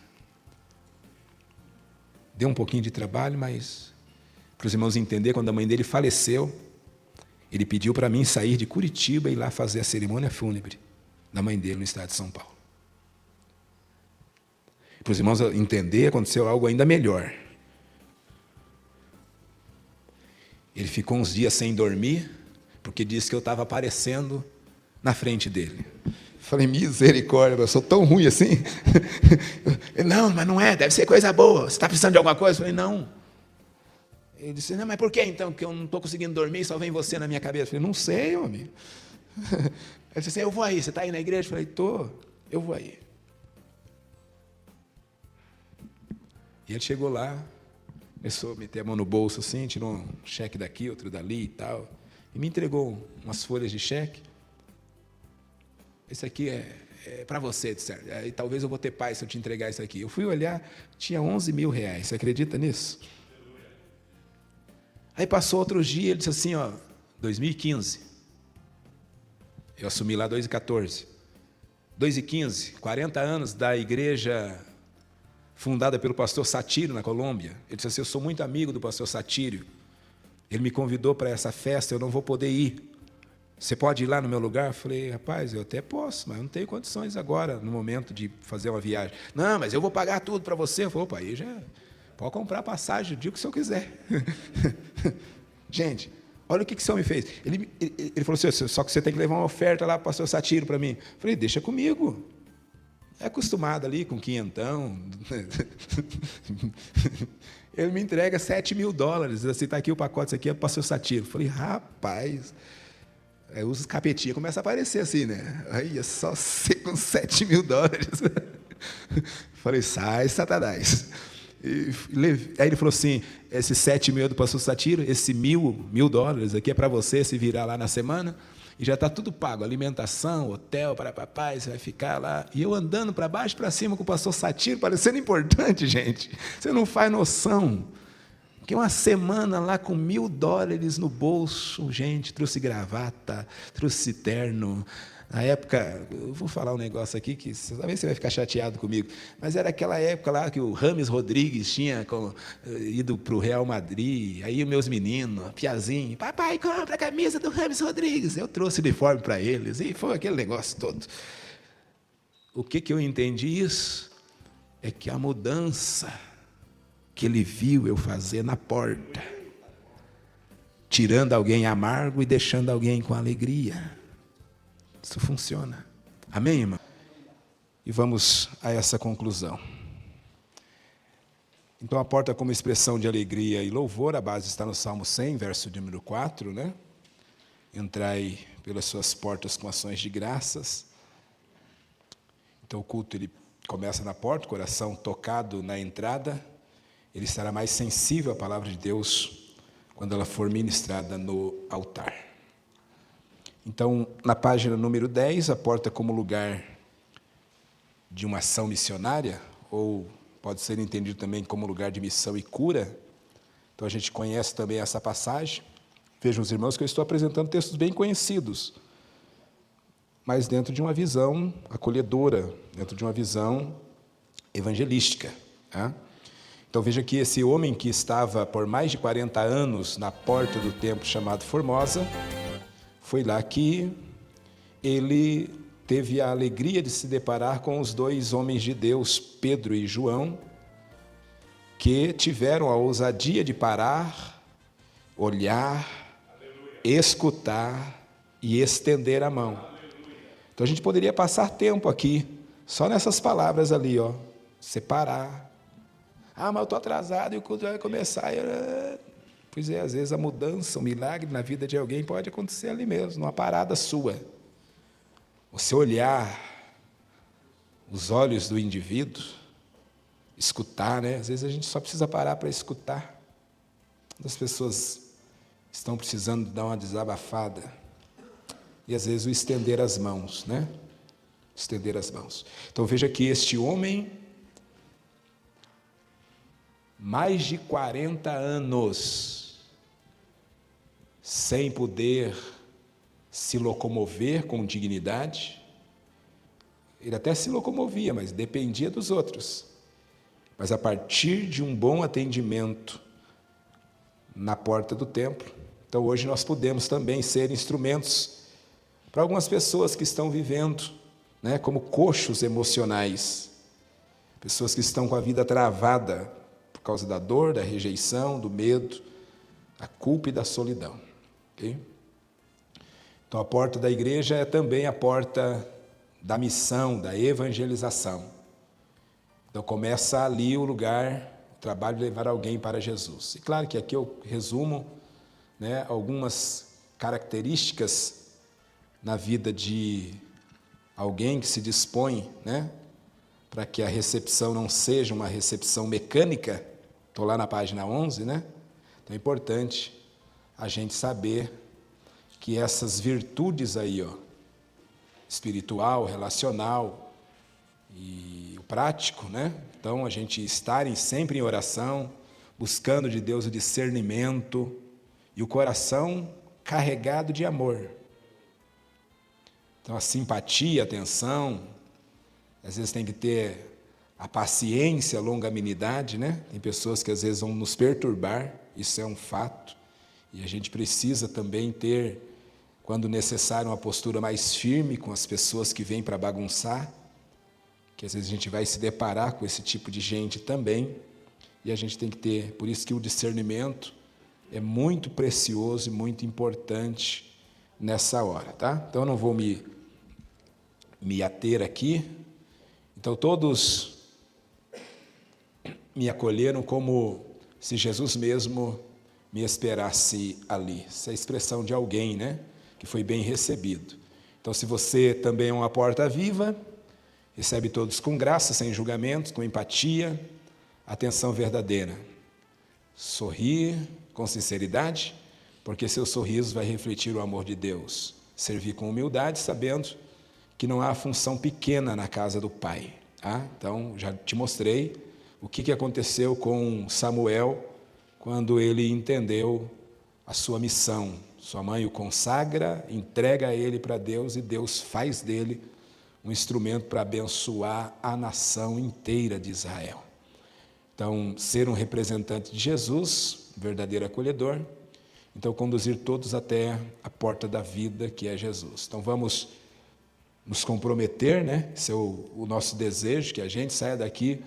Deu um pouquinho de trabalho, mas para os irmãos entenderem, quando a mãe dele faleceu, ele pediu para mim sair de Curitiba e ir lá fazer a cerimônia fúnebre da mãe dele no estado de São Paulo. Para os irmãos entenderem, aconteceu algo ainda melhor. Ele ficou uns dias sem dormir, porque disse que eu estava aparecendo na frente dele. Falei, misericórdia, eu sou tão ruim assim? Não, mas não é, deve ser coisa boa. Você está precisando de alguma coisa? Eu falei, não. Ele disse, não, mas por que então? Porque eu não estou conseguindo dormir, só vem você na minha cabeça. Eu falei, não sei, homem. Ele disse assim, eu vou aí, você está aí na igreja? Eu falei, estou, eu vou aí. E ele chegou lá, começou a meter a mão no bolso assim, tirou um cheque daqui, outro dali e tal, e me entregou umas folhas de cheque. Esse aqui é para você, disseram. Aí talvez eu vou ter paz se eu te entregar isso aqui. Eu fui olhar, tinha 11 mil reais, você acredita nisso? Aí passou outro dia, ele disse assim, 2015, eu assumi lá 2014, 2015, 40 anos da igreja fundada pelo pastor Satírio, na Colômbia. Ele disse assim, eu sou muito amigo do pastor Satírio, ele me convidou para essa festa, eu não vou poder ir. Você pode ir lá no meu lugar? Eu falei, rapaz, eu até posso, mas eu não tenho condições agora, no momento de fazer uma viagem. Não, mas eu vou pagar tudo para você. Eu falei, opa, aí já pode comprar passagem, o dia que o senhor quiser. Gente, olha o que o senhor me fez. Ele falou assim, só que você tem que levar uma oferta lá para o pastor Satírio para mim. Eu falei, deixa comigo. É acostumado ali com quinhentão. Ele me entrega $7.000. Assim, está aqui o pacote, isso aqui é para o pastor Satírio. Eu falei, rapaz... Aí os capetinhos começam a aparecer assim, né? Aí é só ser com $7.000. Falei, sai, Satanás. Aí ele falou assim, esse 7 mil do pastor Satírio, esse $1.000 aqui é para você se virar lá na semana, e já está tudo pago, alimentação, hotel para papai, você vai ficar lá. E eu andando para baixo e para cima com o pastor Satírio, parecendo importante, gente. Você não faz noção. Fiquei uma semana lá com $1.000 no bolso, gente, trouxe gravata, trouxe terno. Na época, eu vou falar um negócio aqui que talvez você vai ficar chateado comigo, mas era aquela época lá que o James Rodrigues tinha ido para o Real Madrid, aí os meus meninos, piazinho, papai, compra a camisa do James Rodrigues. Eu trouxe uniforme para eles, e foi aquele negócio todo. O que eu entendi isso? É que a mudança que ele viu eu fazer na porta, tirando alguém amargo e deixando alguém com alegria. Isso funciona. Amém, irmão? E vamos a essa conclusão. Então, a porta como expressão de alegria e louvor, a base está no Salmo 100, verso de número 4, né? entrai pelas suas portas com ações de graças. Então o culto ele começa na porta, o coração tocado na entrada, ele estará mais sensível à palavra de Deus quando ela for ministrada no altar. Então, na página número 10, a porta como lugar de uma ação missionária, ou pode ser entendido também como lugar de missão e cura. Então, a gente conhece também essa passagem. Vejam os irmãos que eu estou apresentando textos bem conhecidos, mas dentro de uma visão acolhedora, dentro de uma visão evangelística. Tá? Então, veja que esse homem que estava por mais de 40 anos na porta do templo chamado Formosa, foi lá que ele teve a alegria de se deparar com os dois homens de Deus, Pedro e João, que tiveram a ousadia de parar, olhar, escutar e estender a mão. Então a gente poderia passar tempo aqui, só nessas palavras ali, ó, separar. Ah, mas eu estou atrasado e o culto vai começar. Pois é, às vezes a mudança, o milagre na vida de alguém pode acontecer ali mesmo, numa parada sua. Você olhar os olhos do indivíduo, escutar, né? Às vezes a gente só precisa parar para escutar. As pessoas estão precisando dar uma desabafada. E às vezes o estender as mãos, né? Estender as mãos. Então veja que este homem, mais de 40 anos, sem poder se locomover com dignidade. Ele até se locomovia, mas dependia dos outros. Mas a partir de um bom atendimento na porta do templo, então hoje nós podemos também ser instrumentos para algumas pessoas que estão vivendo, né, como coxos emocionais, pessoas que estão com a vida travada por causa da dor, da rejeição, do medo, da culpa e da solidão. Okay? Então, a porta da igreja é também a porta da missão, da evangelização. Então, começa ali o lugar, o trabalho de levar alguém para Jesus. E claro que aqui eu resumo, né, algumas características na vida de alguém que se dispõe, né, para que a recepção não seja uma recepção mecânica. Estou lá na página 11, né? Então é importante a gente saber que essas virtudes aí, ó, espiritual, relacional e o prático, né? Então a gente estarem sempre em oração, buscando de Deus o discernimento e o coração carregado de amor. Então a simpatia, a atenção, às vezes tem que ter a paciência, a longanimidade, né? Tem pessoas que às vezes vão nos perturbar, isso é um fato. E a gente precisa também ter, quando necessário, uma postura mais firme com as pessoas que vêm para bagunçar, que às vezes a gente vai se deparar com esse tipo de gente também, e a gente tem que ter, por isso que o discernimento é muito precioso e muito importante nessa hora, tá? Então eu não vou me ater aqui. Então todos me acolheram como se Jesus mesmo me esperasse ali. Essa é a expressão de alguém, né, que foi bem recebido. Então, se você também é uma porta viva, recebe todos com graça, sem julgamentos, com empatia, atenção verdadeira. Sorrir com sinceridade, porque seu sorriso vai refletir o amor de Deus. Servir com humildade, sabendo que não há função pequena na casa do Pai. Tá? Então, já te mostrei o que aconteceu com Samuel quando ele entendeu a sua missão. Sua mãe o consagra, entrega ele para Deus e Deus faz dele um instrumento para abençoar a nação inteira de Israel. Então, ser um representante de Jesus, verdadeiro acolhedor, então conduzir todos até a porta da vida, que é Jesus. Então, vamos nos comprometer, né? Esse é o nosso desejo, que a gente saia daqui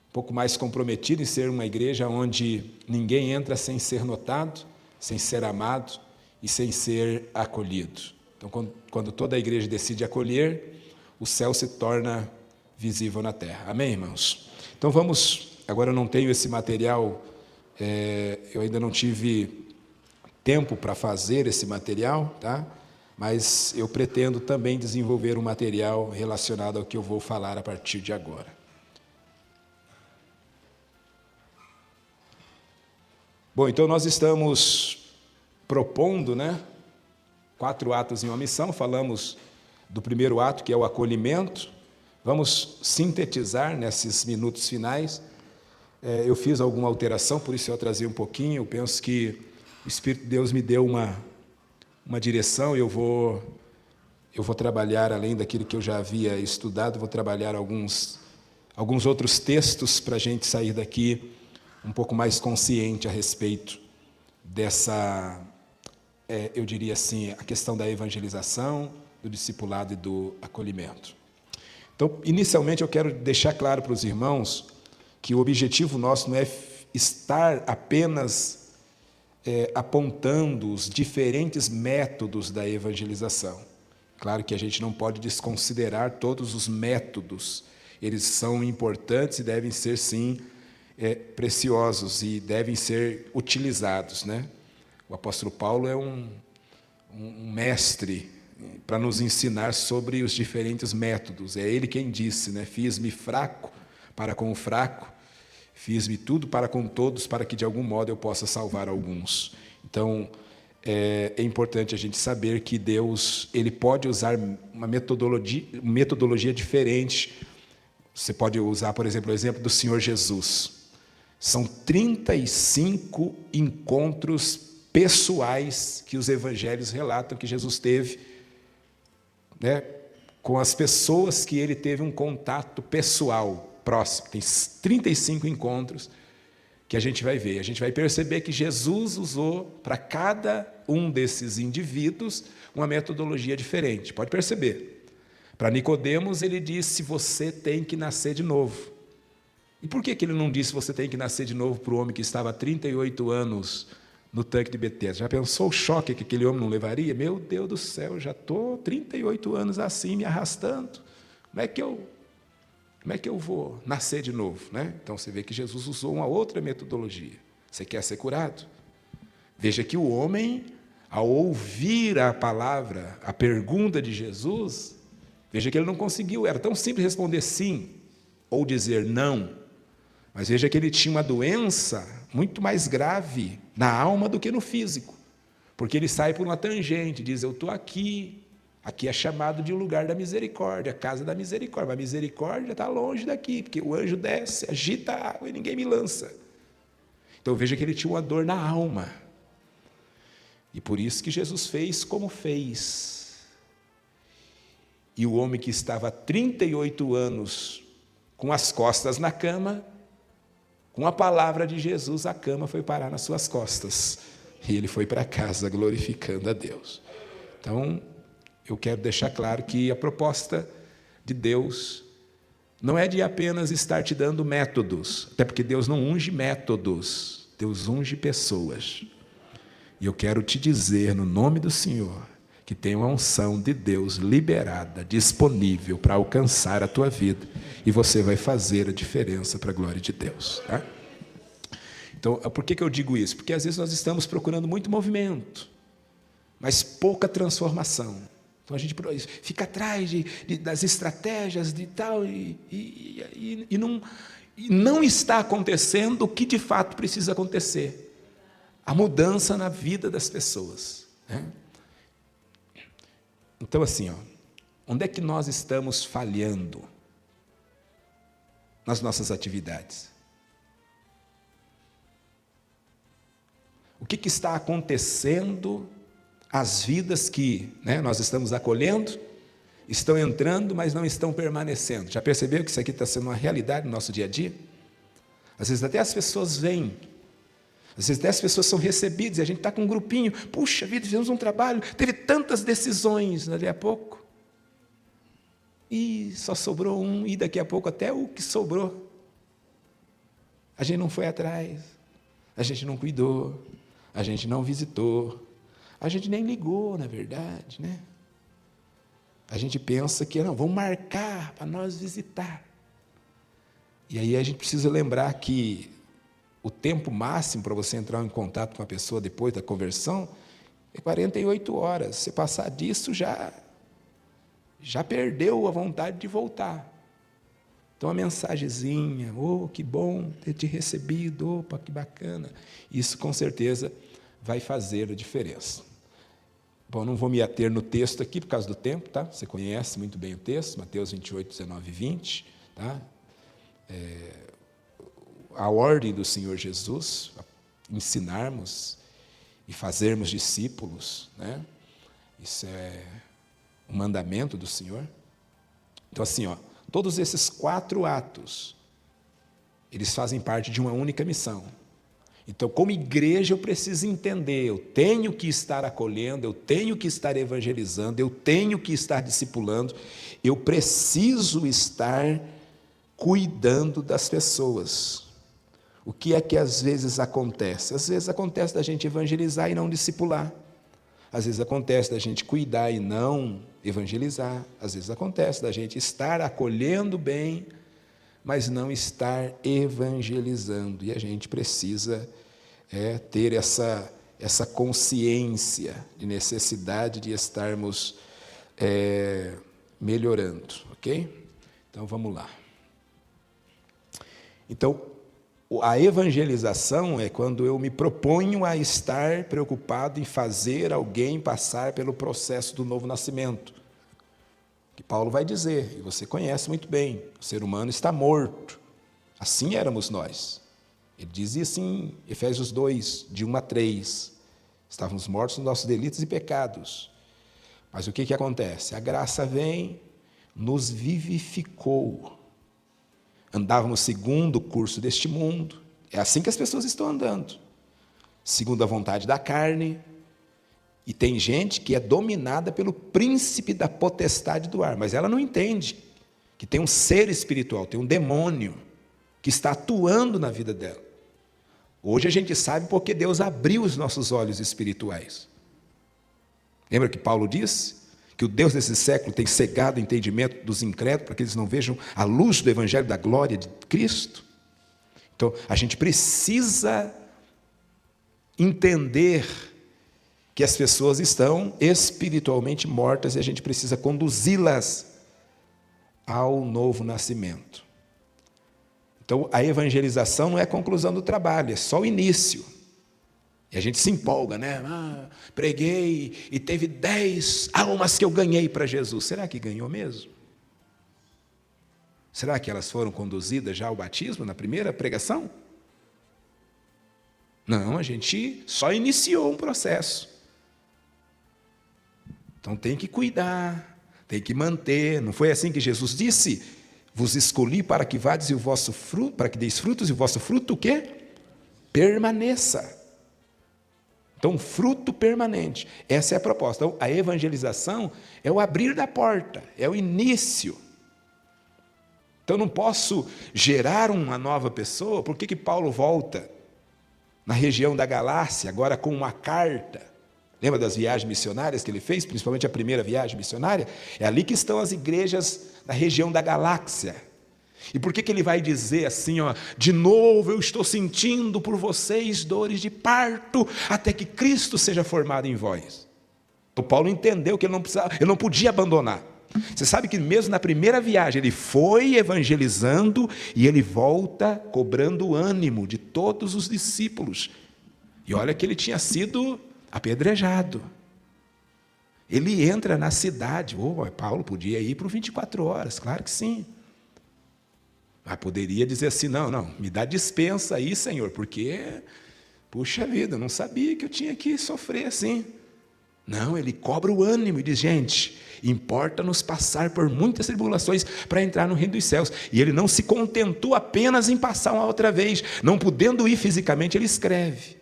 um pouco mais comprometido em ser uma igreja onde ninguém entra sem ser notado, sem ser amado e sem ser acolhido. Então, quando toda a igreja decide acolher, o céu se torna visível na terra. Amém, irmãos? Então vamos, agora eu não tenho esse material, eu ainda não tive tempo para fazer esse material, tá? Mas eu pretendo também desenvolver um material relacionado ao que eu vou falar a partir de agora. Bom, então nós estamos propondo, 4 atos em uma missão. Falamos do primeiro ato, que é o acolhimento. Vamos sintetizar nesses minutos finais. Eu fiz alguma alteração, por isso eu atrasei um pouquinho. Eu penso que o Espírito de Deus me deu uma direção. Eu vou trabalhar, além daquilo que eu já havia estudado, vou trabalhar alguns outros textos para a gente sair daqui um pouco mais consciente a respeito dessa, eu diria assim, a questão da evangelização, do discipulado e do acolhimento. Então, inicialmente, eu quero deixar claro para os irmãos que o objetivo nosso não é estar apenas apontando os diferentes métodos da evangelização. Claro que a gente não pode desconsiderar todos os métodos. Eles são importantes e devem ser, sim, preciosos e devem ser utilizados, O apóstolo Paulo é um mestre para nos ensinar sobre os diferentes métodos. É ele quem disse, fiz-me fraco para com o fraco, fiz-me tudo para com todos, para que de algum modo eu possa salvar alguns. Então, é importante a gente saber que Deus ele pode usar uma metodologia diferente. Você pode usar, por exemplo, o exemplo do Senhor Jesus. São 35 encontros pessoais que os evangelhos relatam que Jesus teve, com as pessoas que ele teve um contato pessoal próximo. Tem 35 encontros que a gente vai ver. A gente vai perceber que Jesus usou para cada um desses indivíduos uma metodologia diferente. Pode perceber. Para Nicodemos, ele disse: você tem que nascer de novo. E por que ele não disse: você tem que nascer de novo para o homem que estava há 38 anos no tanque de Betesda? Já pensou o choque que aquele homem não levaria? Meu Deus do céu, já estou 38 anos assim, me arrastando. Como é que eu vou nascer de novo? Então, você vê que Jesus usou uma outra metodologia. Você quer ser curado? Veja que o homem, ao ouvir a palavra, a pergunta de Jesus, veja que ele não conseguiu. Era tão simples responder sim ou dizer não. Mas veja que ele tinha uma doença muito mais grave na alma do que no físico. Porque ele sai por uma tangente, diz: eu estou aqui. Aqui é chamado de lugar da misericórdia, a casa da misericórdia. Mas a misericórdia está longe daqui, porque o anjo desce, agita a água e ninguém me lança. Então veja que ele tinha uma dor na alma. E por isso que Jesus fez como fez. E o homem que estava há 38 anos com as costas na cama, com a palavra de Jesus, a cama foi parar nas suas costas. E ele foi para casa glorificando a Deus. Então, eu quero deixar claro que a proposta de Deus não é de apenas estar te dando métodos, até porque Deus não unge métodos, Deus unge pessoas. E eu quero te dizer, no nome do Senhor, que tem uma unção de Deus liberada, disponível para alcançar a tua vida, e você vai fazer a diferença para a glória de Deus. Tá? Então, por que eu digo isso? Porque às vezes nós estamos procurando muito movimento, mas pouca transformação. Então a gente fica atrás das estratégias de tal, e não está acontecendo o que de fato precisa acontecer. A mudança na vida das pessoas. Então, assim, onde é que nós estamos falhando nas nossas atividades? O que está acontecendo às vidas que nós estamos acolhendo, estão entrando, mas não estão permanecendo? Já percebeu que isso aqui está sendo uma realidade no nosso dia a dia? Às vezes até as pessoas vêm, às vezes até as pessoas são recebidas, e a gente está com um grupinho, puxa vida, fizemos um trabalho, teve tantas decisões, dali a pouco, e só sobrou um, e daqui a pouco até o que sobrou. A gente não foi atrás, a gente não cuidou, a gente não visitou, a gente nem ligou, na verdade, A gente pensa que, não, vamos marcar para nós visitar. E aí a gente precisa lembrar que o tempo máximo para você entrar em contato com a pessoa depois da conversão é 48 horas. Se passar disso, já perdeu a vontade de voltar. Então, a mensagenzinha, que bom ter te recebido, opa, que bacana. Isso, com certeza, vai fazer a diferença. Bom, não vou me ater no texto aqui por causa do tempo, tá? Você conhece muito bem o texto, Mateus 28, 19 e 20, tá? A ordem do Senhor Jesus, ensinarmos e fazermos discípulos, né? Isso é um mandamento do Senhor. Então, assim, todos esses 4 atos, eles fazem parte de uma única missão. Então, como igreja, eu preciso entender, eu tenho que estar acolhendo, eu tenho que estar evangelizando, eu tenho que estar discipulando, eu preciso estar cuidando das pessoas. O que é que às vezes acontece? Às vezes acontece da gente evangelizar e não discipular. Às vezes acontece da gente cuidar e não evangelizar. Às vezes acontece da gente estar acolhendo bem, mas não estar evangelizando. E a gente precisa ter essa consciência de necessidade de estarmos melhorando, ok? Então, vamos lá. Então, a evangelização é quando eu me proponho a estar preocupado em fazer alguém passar pelo processo do novo nascimento. Que Paulo vai dizer, e você conhece muito bem, o ser humano está morto. Assim éramos nós. Ele diz isso em Efésios 2, de 1 a 3. Estávamos mortos nos nossos delitos e pecados. Mas o que acontece? A graça vem, nos vivificou. Andávamos segundo o curso deste mundo. É assim que as pessoas estão andando. Segundo a vontade da carne. E tem gente que é dominada pelo príncipe da potestade do ar, mas ela não entende que tem um ser espiritual, tem um demônio que está atuando na vida dela. Hoje a gente sabe porque Deus abriu os nossos olhos espirituais. Lembra que Paulo disse que o Deus desse século tem cegado o entendimento dos incrédulos para que eles não vejam a luz do evangelho da glória de Cristo? Então, a gente precisa entender que as pessoas estão espiritualmente mortas e a gente precisa conduzi-las ao novo nascimento. Então, a evangelização não é a conclusão do trabalho, é só o início. E a gente se empolga, né? Preguei e teve 10 almas que eu ganhei para Jesus. Será que ganhou mesmo? Será que elas foram conduzidas já ao batismo na primeira pregação? Não, a gente só iniciou um processo. Então tem que cuidar, tem que manter. Não foi assim que Jesus disse? Vos escolhi para que vades e o vosso fruto, para que deis frutos e o vosso fruto o quê? Permaneça. Então, fruto permanente. Essa é a proposta. Então, a evangelização é o abrir da porta, é o início. Então, eu não posso gerar uma nova pessoa. Por que Paulo volta na região da Galácia, agora com uma carta? Lembra das viagens missionárias que ele fez, principalmente a primeira viagem missionária? É ali que estão as igrejas na região da Galáxia. E por que ele vai dizer assim, de novo eu estou sentindo por vocês dores de parto, até que Cristo seja formado em vós? O Paulo entendeu que ele não podia abandonar. Você sabe que mesmo na primeira viagem ele foi evangelizando e ele volta cobrando o ânimo de todos os discípulos. E olha que ele tinha sido apedrejado. Ele entra na cidade. Paulo podia ir por 24 horas, claro que sim. Mas poderia dizer assim, não, me dá dispensa aí, Senhor, porque, puxa vida, eu não sabia que eu tinha que sofrer assim. Não, ele cobra o ânimo e diz, gente, importa-nos passar por muitas tribulações para entrar no reino dos céus. E ele não se contentou apenas em passar uma outra vez. Não podendo ir fisicamente, ele escreve.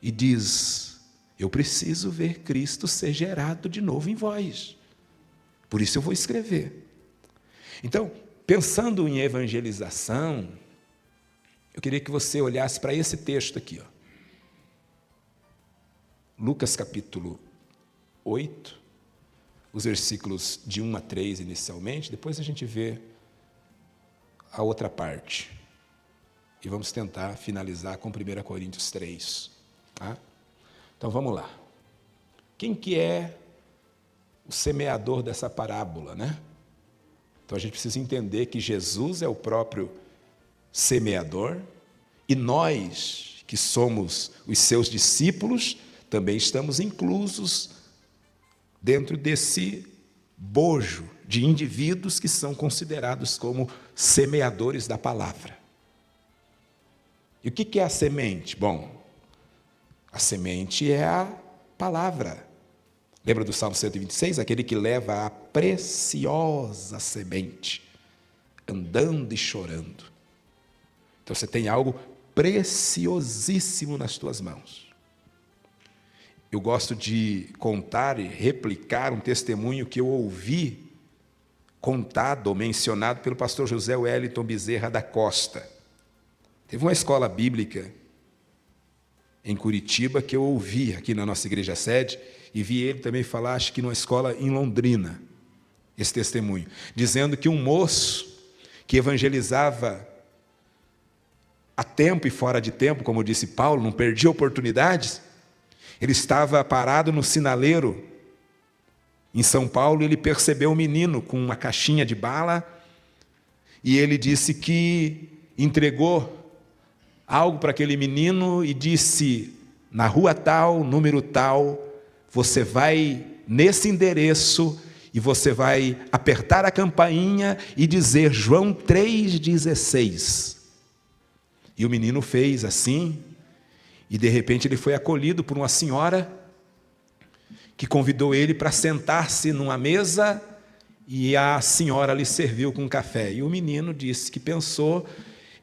E diz, eu preciso ver Cristo ser gerado de novo em vós. Por isso eu vou escrever. Então, pensando em evangelização, eu queria que você olhasse para esse texto aqui. Lucas capítulo 8, os versículos de 1 a 3 inicialmente, depois a gente vê a outra parte. e vamos tentar finalizar com 1 Coríntios 3. Tá? Então vamos lá. Quem que é o semeador dessa parábola, né? Então a gente precisa entender que Jesus é o próprio semeador e nós, que somos os seus discípulos, também estamos inclusos dentro desse bojo de indivíduos que são considerados como semeadores da palavra. E o que é a semente? Bom, a semente é a palavra. Lembra do Salmo 126? Aquele que leva a preciosa semente, andando e chorando. Então você tem algo preciosíssimo nas tuas mãos. Eu gosto de contar e replicar um testemunho que eu ouvi contado ou mencionado pelo pastor José Wellington Bezerra da Costa. Teve uma escola bíblica em Curitiba que eu ouvi aqui na nossa igreja sede e vi ele também falar, acho que numa escola em Londrina, esse testemunho, dizendo que um moço que evangelizava a tempo e fora de tempo, como disse Paulo, não perdia oportunidades, ele estava parado no sinaleiro em São Paulo e ele percebeu um menino com uma caixinha de bala e ele disse que entregou algo para aquele menino e disse, na rua tal, número tal, você vai nesse endereço e você vai apertar a campainha e dizer João 3,16. E o menino fez assim, e de repente ele foi acolhido por uma senhora que convidou ele para sentar-se numa mesa e a senhora lhe serviu com café. E o menino disse que pensou,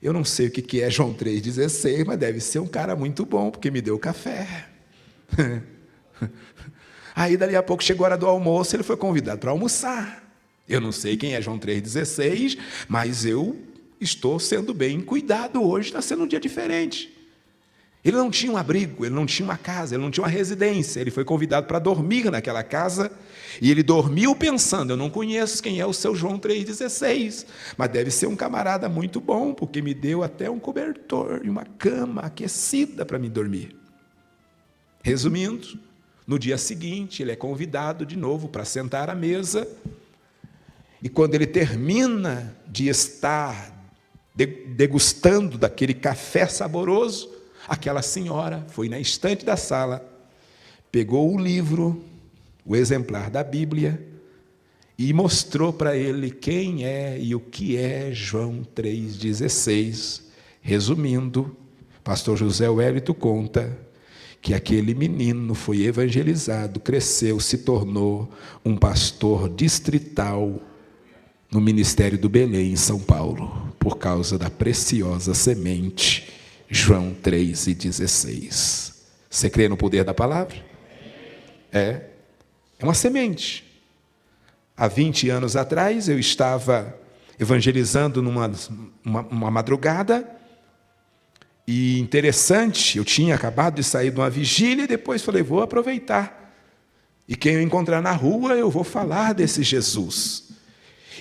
eu não sei o que é João 3,16, mas deve ser um cara muito bom, porque me deu café. Aí, dali a pouco, chegou a hora do almoço, ele foi convidado para almoçar. Eu não sei quem é João 3,16, mas eu estou sendo bem cuidado hoje, está sendo um dia diferente. Ele não tinha um abrigo, ele não tinha uma casa, ele não tinha uma residência, ele foi convidado para dormir naquela casa, e ele dormiu pensando, eu não conheço quem é o seu João 3,16, mas deve ser um camarada muito bom, porque me deu até um cobertor e uma cama aquecida para me dormir. Resumindo, no dia seguinte, ele é convidado de novo para sentar à mesa, e quando ele termina de estar degustando daquele café saboroso, aquela senhora foi na estante da sala, pegou o livro, o exemplar da Bíblia, e mostrou para ele quem é e o que é João 3,16. Resumindo, pastor José Wellington conta que aquele menino foi evangelizado, cresceu, se tornou um pastor distrital no Ministério do Belém, em São Paulo, por causa da preciosa semente João 3,16. Você crê no poder da palavra? É uma semente. Há 20 anos atrás, eu estava evangelizando numa madrugada, e interessante, eu tinha acabado de sair de uma vigília, e depois falei, vou aproveitar. E quem eu encontrar na rua, eu vou falar desse Jesus.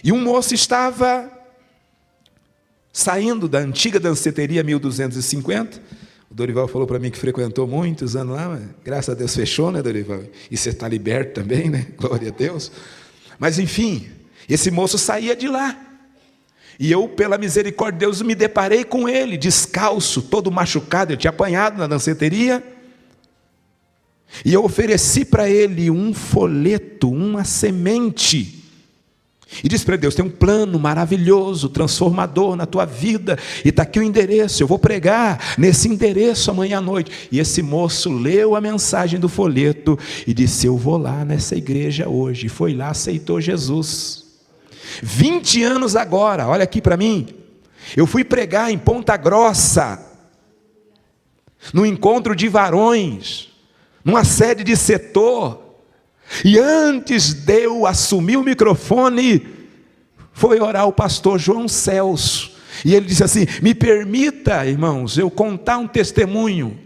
E um moço estava saindo da antiga danceteria 1250, o Dorival falou para mim que frequentou muitos anos lá, mas graças a Deus fechou, né, Dorival? E você está liberto também, né? Glória a Deus. Mas enfim, esse moço saía de lá, e eu, pela misericórdia de Deus, me deparei com ele, descalço, todo machucado, ele tinha apanhado na danceteria, e eu ofereci para ele um folheto, uma semente, e disse para ele, Deus tem um plano maravilhoso, transformador na tua vida, e está aqui o endereço, eu vou pregar nesse endereço amanhã à noite. E esse moço leu a mensagem do folheto e disse, eu vou lá nessa igreja hoje. E foi lá, aceitou Jesus. 20 anos agora, olha aqui para mim, eu fui pregar em Ponta Grossa, no encontro de varões, numa sede de setor, e antes de eu assumir o microfone, foi orar o pastor João Celso, e ele disse assim, me permita, irmãos, eu contar um testemunho.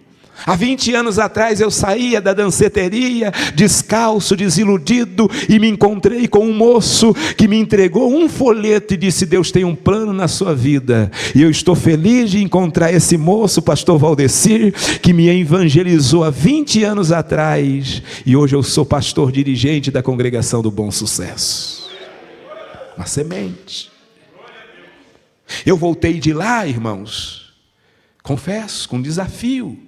Há 20 anos atrás eu saía da danceteria, descalço, desiludido, e me encontrei com um moço que me entregou um folheto e disse: Deus tem um plano na sua vida. E eu estou feliz de encontrar esse moço, o pastor Valdecir, que me evangelizou há 20 anos atrás, e hoje eu sou pastor dirigente da Congregação do Bom Sucesso. Uma semente. Eu voltei de lá, irmãos, confesso, com desafio.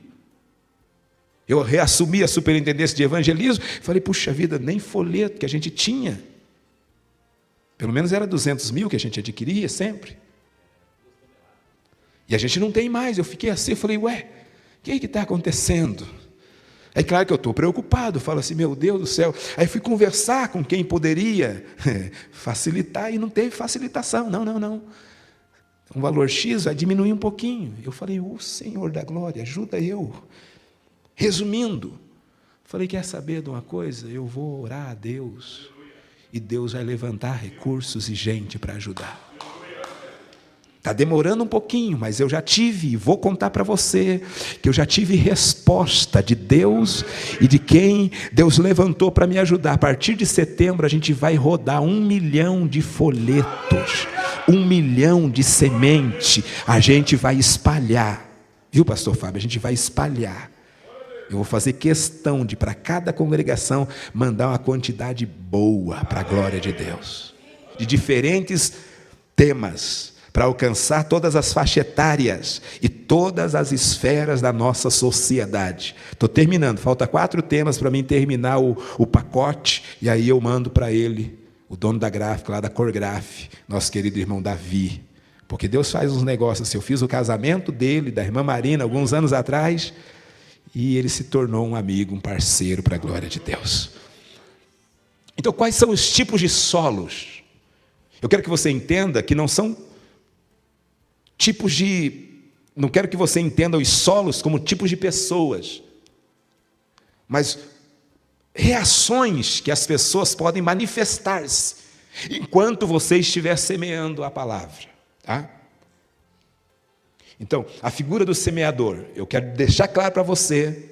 Eu reassumi a superintendência de evangelismo, falei, puxa vida, nem folheto que a gente tinha. Pelo menos era 200 mil que a gente adquiria sempre. E a gente não tem mais. Eu fiquei assim, eu falei, ué, o que está acontecendo? É claro que eu estou preocupado, falo assim, meu Deus do céu. Aí fui conversar com quem poderia facilitar, e não teve facilitação, não. Um valor X vai diminuir um pouquinho. Eu falei, Senhor da glória, ajuda eu. Resumindo, falei, quer saber de uma coisa? Eu vou orar a Deus, e Deus vai levantar recursos e gente para ajudar. Está demorando um pouquinho, mas eu já tive, e vou contar para você, que eu já tive resposta de Deus e de quem Deus levantou para me ajudar. A partir de setembro a gente vai rodar 1 milhão de folhetos, 1 milhão de semente, a gente vai espalhar. Viu, pastor Fábio? A gente vai espalhar. Eu vou fazer questão de, para cada congregação, mandar uma quantidade boa para a glória de Deus. De diferentes temas, para alcançar todas as faixas etárias e todas as esferas da nossa sociedade. Estou terminando, falta 4 temas para mim terminar o pacote, e aí eu mando para ele, o dono da gráfica, lá da Corgraf, nosso querido irmão Davi. Porque Deus faz uns negócios assim. Eu fiz o casamento dele, da irmã Marina, alguns anos atrás, e ele se tornou um amigo, um parceiro para a glória de Deus. Então, quais são os tipos de solos? Eu quero que você entenda que não são tipos de... Não quero que você entenda os solos como tipos de pessoas, mas reações que as pessoas podem manifestar-se enquanto você estiver semeando a palavra. Tá? Então, a figura do semeador, eu quero deixar claro para você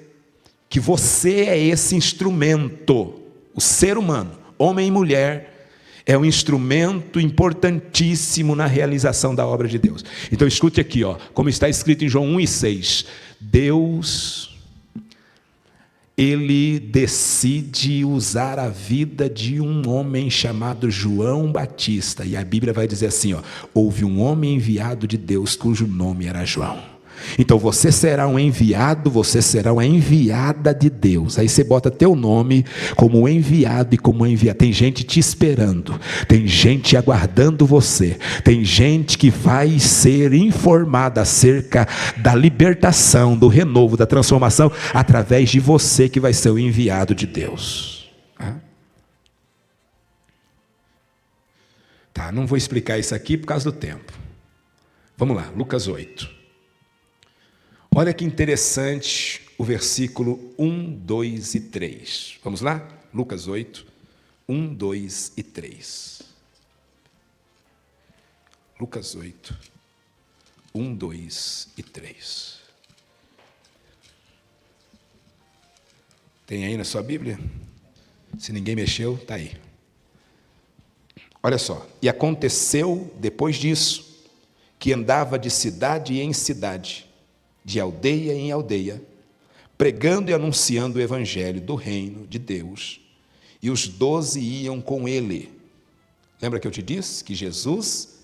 que você é esse instrumento. O ser humano, homem e mulher, é um instrumento importantíssimo na realização da obra de Deus. Então escute aqui, como está escrito em João 1:6. Deus, Ele decide usar a vida de um homem chamado João Batista. E a Bíblia vai dizer assim, houve um homem enviado de Deus cujo nome era João. Então você será um enviado, você será uma enviada de Deus. Aí você bota teu nome como enviado e como enviado. Tem gente te esperando, tem gente aguardando você, tem gente que vai ser informada acerca da libertação, do renovo, da transformação, através de você que vai ser o enviado de Deus. Tá, não vou explicar isso aqui por causa do tempo. Vamos lá, Lucas 8. Olha que interessante o versículo 1, 2 e 3. Vamos lá? Lucas 8, 1, 2 e 3. Lucas 8, 1, 2 e 3. Tem aí na sua Bíblia? Se ninguém mexeu, está aí. Olha só. E aconteceu, depois disso, que andava de cidade em cidade, de aldeia em aldeia, pregando e anunciando o evangelho do reino de Deus, e os 12 iam com ele. Lembra que eu te disse que Jesus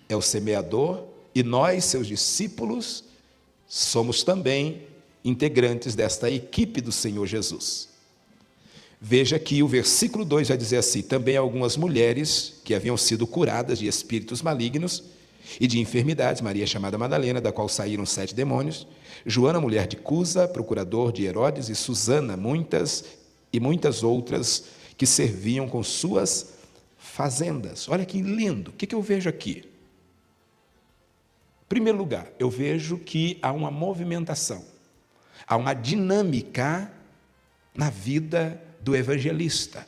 é o semeador, e nós, seus discípulos, somos também integrantes desta equipe do Senhor Jesus. Veja que o versículo 2 vai dizer assim: também algumas mulheres que haviam sido curadas de espíritos malignos e de enfermidades, Maria chamada Madalena, da qual saíram 7 demônios, Joana, mulher de Cusa, procurador de Herodes, e Susana, muitas outras que serviam com suas fazendas. Olha que lindo. O que eu vejo aqui? Em primeiro lugar, eu vejo que há uma movimentação, há uma dinâmica na vida do evangelista,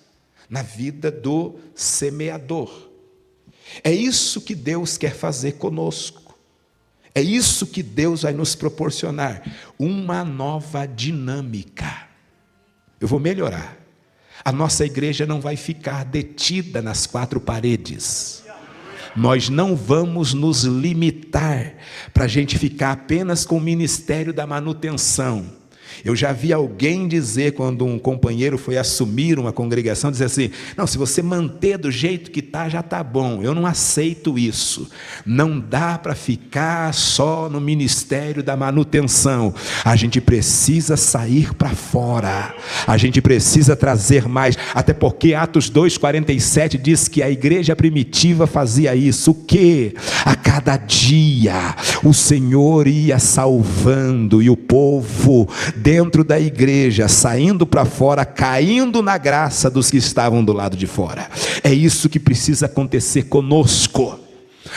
na vida do semeador. É isso que Deus quer fazer conosco. É isso que Deus vai nos proporcionar, uma nova dinâmica. Eu vou melhorar. A nossa igreja não vai ficar detida nas quatro paredes. Nós não vamos nos limitar para a gente ficar apenas com o ministério da manutenção. Eu já vi alguém dizer, quando um companheiro foi assumir uma congregação, dizer assim: não, se você manter do jeito que está, já está bom. Eu não aceito isso. Não dá para ficar só no ministério da manutenção. A gente precisa sair para fora. A gente precisa trazer mais. Até porque Atos 2,47 diz que a igreja primitiva fazia isso. O quê? A cada dia o Senhor ia salvando, e o povo dentro da igreja, saindo para fora, caindo na graça dos que estavam do lado de fora. É isso que precisa acontecer conosco.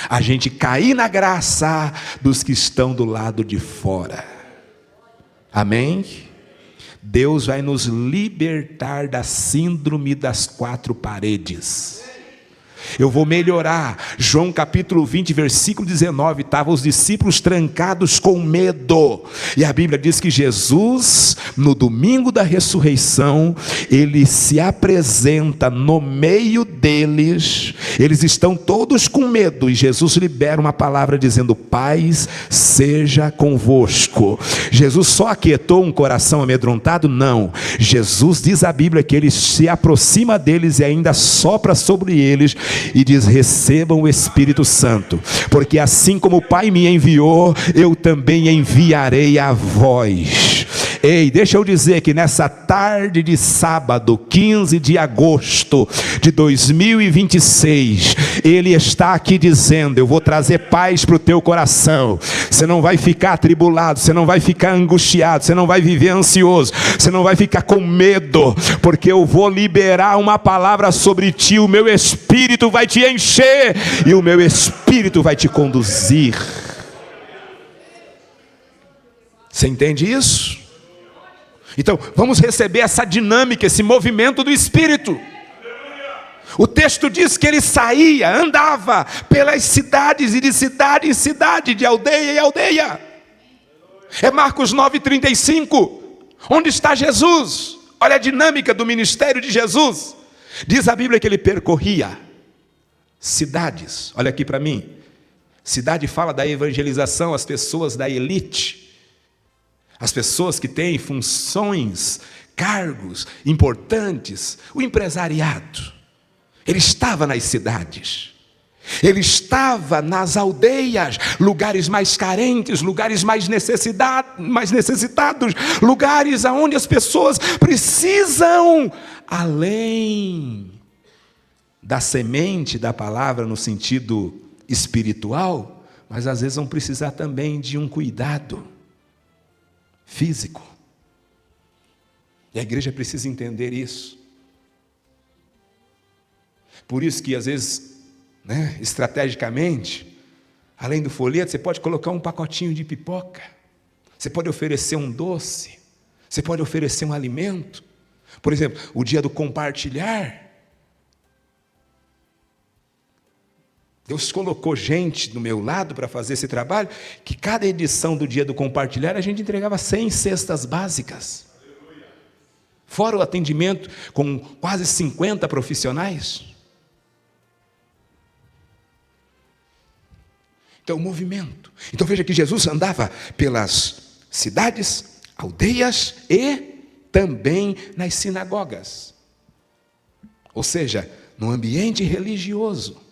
A gente cair na graça dos que estão do lado de fora. Amém? Deus vai nos libertar da síndrome das quatro paredes. Eu vou melhorar. João capítulo 20, versículo 19, estavam os discípulos trancados com medo, e a Bíblia diz que Jesus, no domingo da ressurreição, ele se apresenta no meio deles. Eles estão todos com medo, e Jesus libera uma palavra dizendo: paz seja convosco. Jesus só aquietou um coração amedrontado? Não. Jesus, diz a Bíblia, que ele se aproxima deles e ainda sopra sobre eles e diz: recebam o Espírito Santo, porque assim como o Pai me enviou, eu também enviarei a vós. Ei, deixa eu dizer que nessa tarde de sábado, 15 de agosto de 2026, Ele está aqui dizendo: eu vou trazer paz para o teu coração. Você não vai ficar atribulado, você não vai ficar angustiado, você não vai viver ansioso, você não vai ficar com medo, porque eu vou liberar uma palavra sobre ti. O meu Espírito vai te encher e o meu Espírito vai te conduzir. Você entende isso? Então, vamos receber essa dinâmica, esse movimento do Espírito. O texto diz que ele saía, andava pelas cidades, e de cidade em cidade, de aldeia em aldeia. É Marcos 9,35. Onde está Jesus? Olha a dinâmica do ministério de Jesus. Diz a Bíblia que ele percorria cidades. Olha aqui para mim. Cidade fala da evangelização, as pessoas da elite. As pessoas que têm funções, cargos importantes, o empresariado. Ele estava nas cidades, ele estava nas aldeias, lugares mais carentes, lugares mais necessitados, lugares onde as pessoas precisam, além da semente da palavra no sentido espiritual, mas às vezes vão precisar também de um cuidado físico. E a igreja precisa entender isso. Por isso que às vezes, estrategicamente, além do folheto, você pode colocar um pacotinho de pipoca, você pode oferecer um doce, você pode oferecer um alimento. Por exemplo, o dia do compartilhar. Deus colocou gente do meu lado para fazer esse trabalho, que cada edição do dia do compartilhar a gente entregava 100 cestas básicas. Fora o atendimento com quase 50 profissionais. Então, o movimento. Então veja que Jesus andava pelas cidades, aldeias e também nas sinagogas. Ou seja, no ambiente religioso.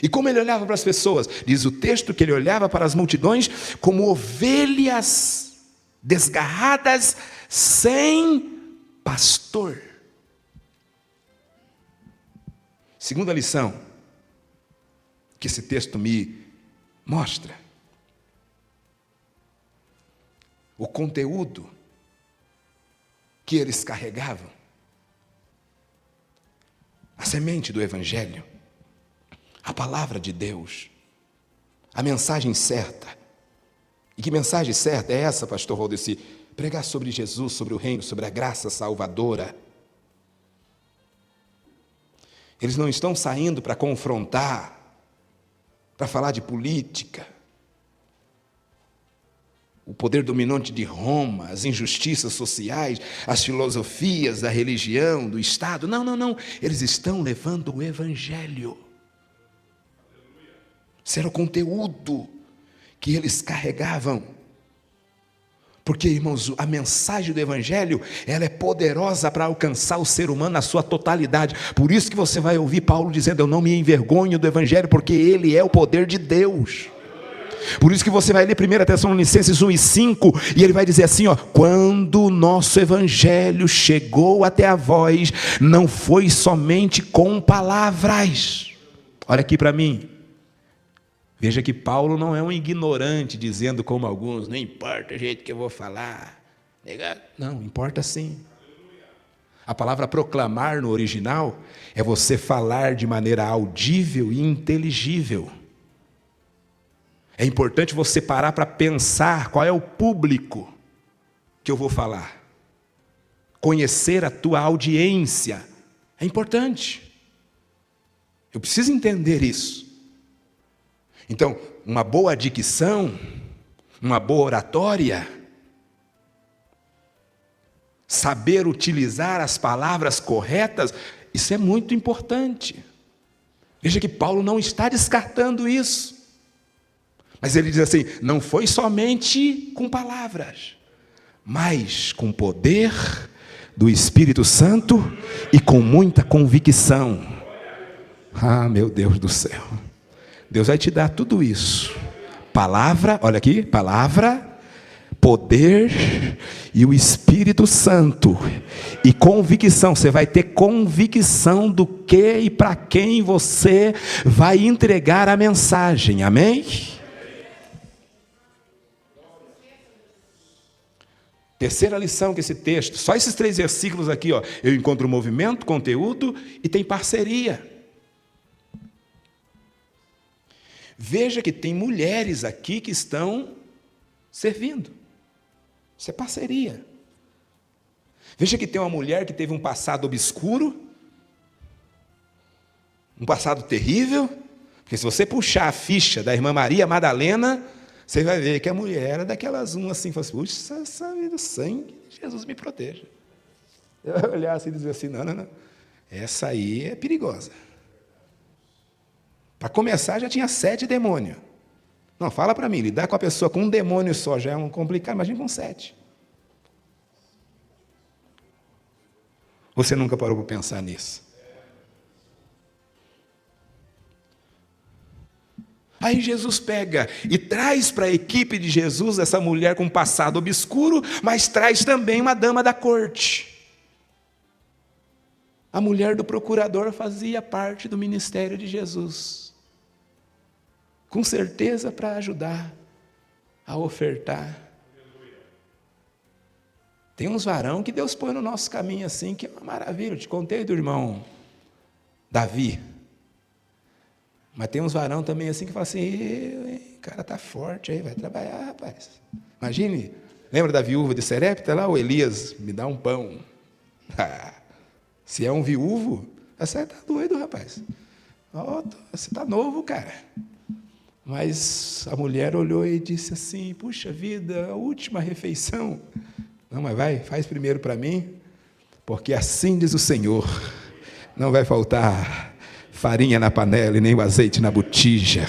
E como ele olhava para as pessoas? Diz o texto que ele olhava para as multidões como ovelhas desgarradas, sem pastor. Segunda lição que esse texto me mostra: o conteúdo que eles carregavam, a semente do Evangelho, a palavra de Deus, a mensagem certa. E que mensagem certa é essa, pastor Valdeci? Pregar sobre Jesus, sobre o reino, sobre a graça salvadora. Eles não estão saindo para confrontar, para falar de política, o poder dominante de Roma, as injustiças sociais, as filosofias da religião, do Estado. Não, não, não. Eles estão levando o Evangelho. Esse era o conteúdo que eles carregavam. Porque, irmãos, a mensagem do Evangelho, ela é poderosa para alcançar o ser humano na sua totalidade. Por isso que você vai ouvir Paulo dizendo: eu não me envergonho do Evangelho, porque ele é o poder de Deus. Por isso que você vai ler 1 Tessalonicenses 1:5, e ele vai dizer assim, quando o nosso Evangelho chegou até a vós, não foi somente com palavras. Olha aqui para mim. Veja que Paulo não é um ignorante, dizendo como alguns, não importa o jeito que eu vou falar. Não, importa sim. A palavra proclamar no original é você falar de maneira audível e inteligível. É importante você parar para pensar qual é o público que eu vou falar. Conhecer a tua audiência é importante. Eu preciso entender isso. Então, uma boa dicção, uma boa oratória, saber utilizar as palavras corretas, isso é muito importante. Veja que Paulo não está descartando isso. Mas ele diz assim, não foi somente com palavras, mas com poder do Espírito Santo e com muita convicção. Ah, meu Deus do céu. Deus vai te dar tudo isso. Palavra, olha aqui, palavra, poder e o Espírito Santo. E convicção, você vai ter convicção do que e para quem você vai entregar a mensagem, amém? Terceira lição que esse texto, só esses 3 versículos aqui, eu encontro movimento, conteúdo e tem parceria. Veja que tem mulheres aqui que estão servindo. Isso é parceria. Veja que tem uma mulher que teve um passado obscuro, um passado terrível, porque se você puxar a ficha da irmã Maria Madalena, você vai ver que a mulher era daquelas assim, fala assim, puxa, sabe do sangue, Jesus me proteja. Eu vai olhar assim e dizer assim, não, essa aí é perigosa. Para começar, já tinha 7 demônios. Não, fala para mim, lidar com a pessoa com um demônio só já é um complicado, imagina com 7. Você nunca parou para pensar nisso? Aí Jesus pega e traz para a equipe de Jesus essa mulher com um passado obscuro, mas traz também uma dama da corte. A mulher do procurador fazia parte do ministério de Jesus. Com certeza para ajudar a ofertar. Tem uns varão que Deus põe no nosso caminho assim, que é uma maravilha. Eu te contei do irmão Davi. Mas tem uns varão também assim que fala assim, o cara está forte aí, vai trabalhar, rapaz. Imagine, lembra da viúva de Serepta lá, o Elias, me dá um pão. Se é um viúvo, você está doido, rapaz. Você está novo, cara. Mas a mulher olhou e disse assim, puxa vida, a última refeição. Não, mas vai, faz primeiro para mim, porque assim diz o Senhor, não vai faltar farinha na panela e nem o azeite na botija.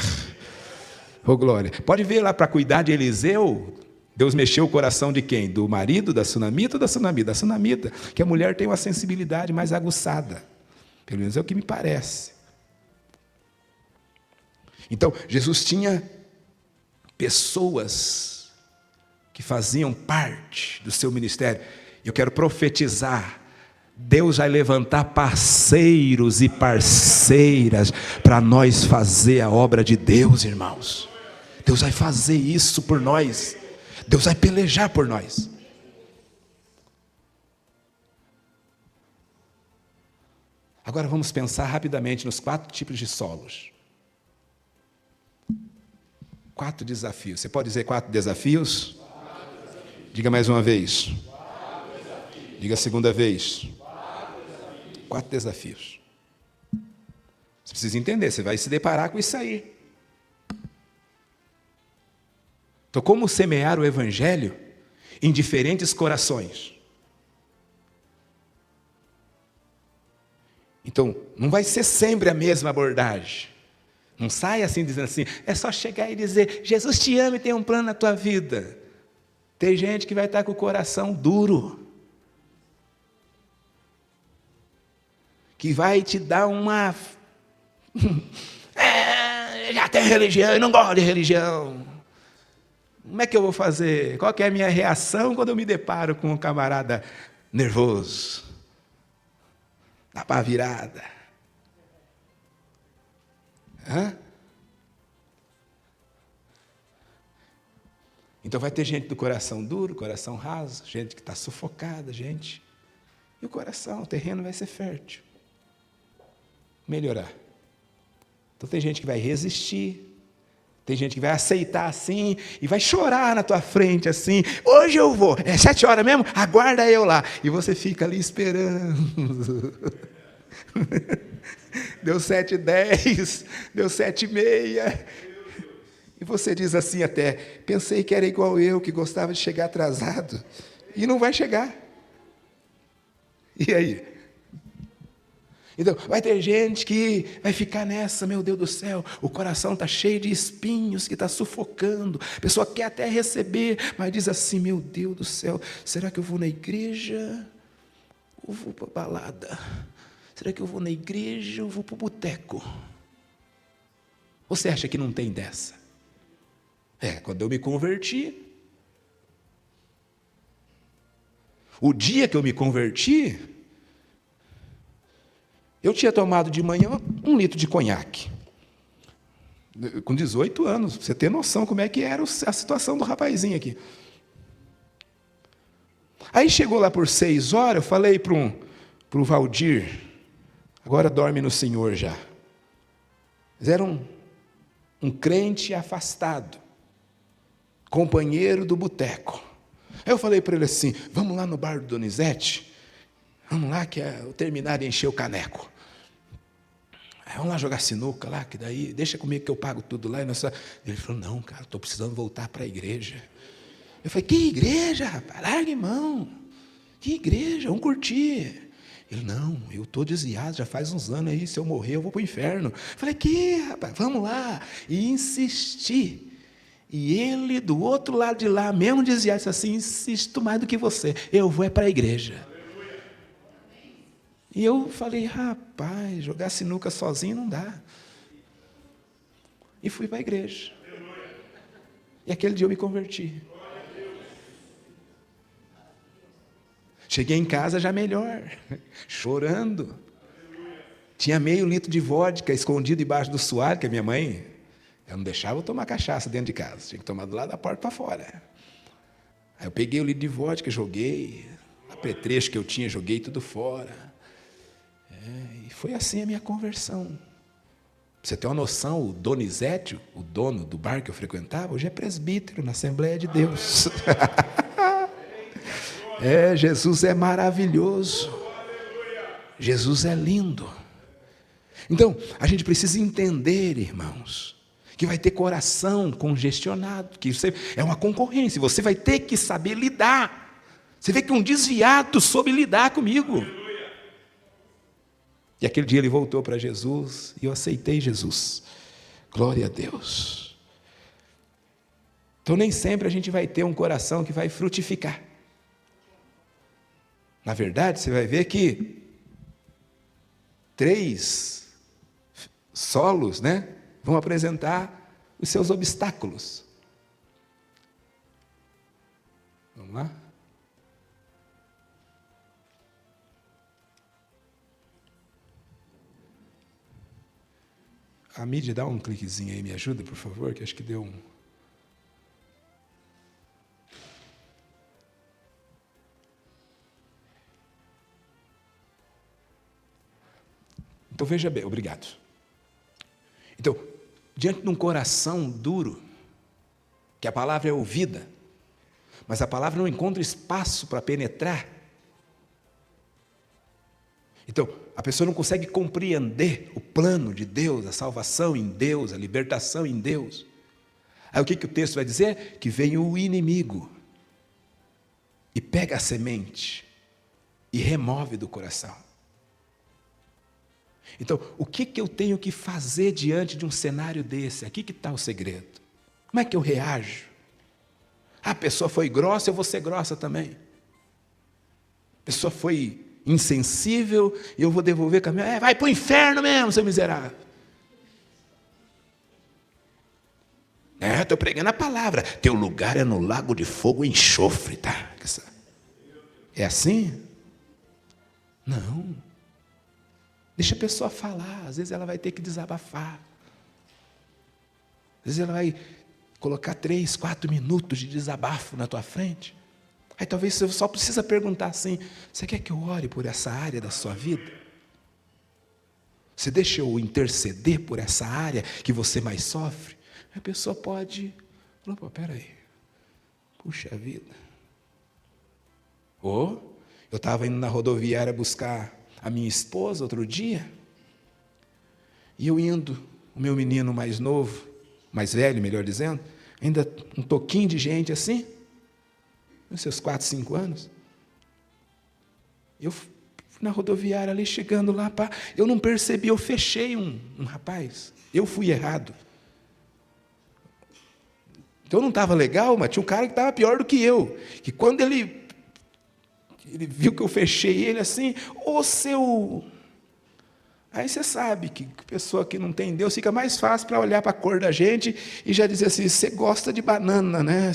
Oh, glória. Pode ver lá para cuidar de Eliseu, Deus mexeu o coração de quem? Do marido, da sunamita ou da sunamita? Da sunamita, que a mulher tem uma sensibilidade mais aguçada. Pelo menos é o que me parece. Então, Jesus tinha pessoas que faziam parte do seu ministério. Eu quero profetizar. Deus vai levantar parceiros e parceiras para nós fazer a obra de Deus, irmãos. Deus vai fazer isso por nós. Deus vai pelejar por nós. Agora vamos pensar rapidamente nos 4 tipos de solos. 4 desafios. Você pode dizer 4 desafios? Diga mais uma vez. Diga a segunda vez. 4 desafios. Você precisa entender, você vai se deparar com isso aí. Então, como semear o evangelho em diferentes corações? Então, não vai ser sempre a mesma abordagem. Não sai assim dizendo assim, é só chegar e dizer, Jesus te ama e tem um plano na tua vida. Tem gente que vai estar com o coração duro, que vai te dar uma... já tem religião, eu não gosto de religião. Como é que eu vou fazer? Qual que é a minha reação quando eu me deparo com um camarada nervoso, na pá virada? Então vai ter gente do coração duro, coração raso, gente que está sufocada, gente. E o coração, o terreno vai ser fértil. Melhorar. Então tem gente que vai resistir, tem gente que vai aceitar assim, e vai chorar na tua frente assim, hoje eu vou, é 7 horas mesmo? Aguarda eu lá. E você fica ali esperando. Deu 7h10, deu 7h30. E você diz assim até, pensei que era igual eu, que gostava de chegar atrasado. E não vai chegar. E aí? Então, vai ter gente que vai ficar nessa, meu Deus do céu, o coração está cheio de espinhos, que está sufocando. A pessoa quer até receber, mas diz assim, meu Deus do céu, será que eu vou na igreja ou vou para a balada? Será que eu vou na igreja ou vou para o boteco? Você acha que não tem dessa? Quando eu me converti, o dia que eu me converti, eu tinha tomado de manhã 1 litro de conhaque, com 18 anos, pra você ter noção como é que era a situação do rapazinho aqui. Aí chegou lá por 6 horas, eu falei para o Valdir, agora dorme no Senhor já. Mas era um crente afastado, companheiro do boteco. Aí eu falei para ele assim, vamos lá no bar do Donizete, vamos lá que é o terminar de encher o caneco. Aí vamos lá jogar sinuca lá, que daí, deixa comigo que eu pago tudo lá. Ele falou, não, cara, estou precisando voltar para a igreja. Eu falei, que igreja, rapaz? Larga mão. Que igreja? Vamos curtir. Ele, não, eu estou desviado, já faz uns anos aí, se eu morrer eu vou para o inferno. Eu falei, que, rapaz, vamos lá. E insisti. E ele, do outro lado de lá, mesmo desviado, disse assim, insisto mais do que você, eu vou para a igreja. E eu falei, rapaz, jogar sinuca sozinho não dá. E fui para a igreja. E aquele dia eu me converti. Cheguei em casa já melhor, chorando. Tinha meio litro de vodka escondido debaixo do suário, que a minha mãe, ela não deixava eu tomar cachaça dentro de casa. Tinha que tomar do lado da porta para fora. Aí eu peguei o litro de vodka, joguei, apetrecho que eu tinha, joguei tudo fora. E foi assim a minha conversão. Pra você ter uma noção, o Donizete, o dono do bar que eu frequentava, hoje é presbítero na Assembleia de Deus. Jesus é maravilhoso. Jesus é lindo. Então, a gente precisa entender, irmãos, que vai ter coração congestionado, que é uma concorrência, você vai ter que saber lidar. Você vê que um desviado soube lidar comigo. E aquele dia ele voltou para Jesus, e eu aceitei Jesus. Glória a Deus. Então nem sempre a gente vai ter um coração que vai frutificar. Na verdade, você vai ver que 3 solos, vão apresentar os seus obstáculos. Vamos lá? A mídia, dá um cliquezinho aí, me ajuda, por favor, que acho que deu um... Então, veja bem, obrigado. Então, diante de um coração duro, que a palavra é ouvida, mas a palavra não encontra espaço para penetrar, então, a pessoa não consegue compreender o plano de Deus, a salvação em Deus, a libertação em Deus. Aí o que o texto vai dizer? Que vem o inimigo e pega a semente e remove do coração. Então, o que eu tenho que fazer diante de um cenário desse? Aqui que está o segredo. Como é que eu reajo? A pessoa foi grossa, eu vou ser grossa também. A pessoa foi insensível, e eu vou devolver com a minha... vai para o inferno mesmo, seu miserável. Estou pregando a palavra. Teu lugar é no lago de fogo e enxofre, tá? É assim? Não. Deixa a pessoa falar. Às vezes ela vai ter que desabafar. Às vezes ela vai colocar 3, 4 minutos de desabafo na tua frente. Aí talvez você só precisa perguntar assim: você quer que eu ore por essa área da sua vida? Você deixa eu interceder por essa área que você mais sofre? A pessoa pode falar: pô, peraí, puxa vida. Ou eu estava indo na rodoviária buscar a minha esposa outro dia, e eu indo, o meu menino mais novo, mais velho, melhor dizendo, ainda um toquinho de gente assim, nos seus 4, 5 anos. Eu na rodoviária ali, chegando lá, eu não percebi, eu fechei um rapaz, eu fui errado. Então não estava legal, mas tinha um cara que estava pior do que eu, que quando ele viu que eu fechei ele assim, ô seu... Aí você sabe que pessoa que não tem Deus, fica mais fácil para olhar para a cor da gente e já dizer assim: você gosta de banana, né?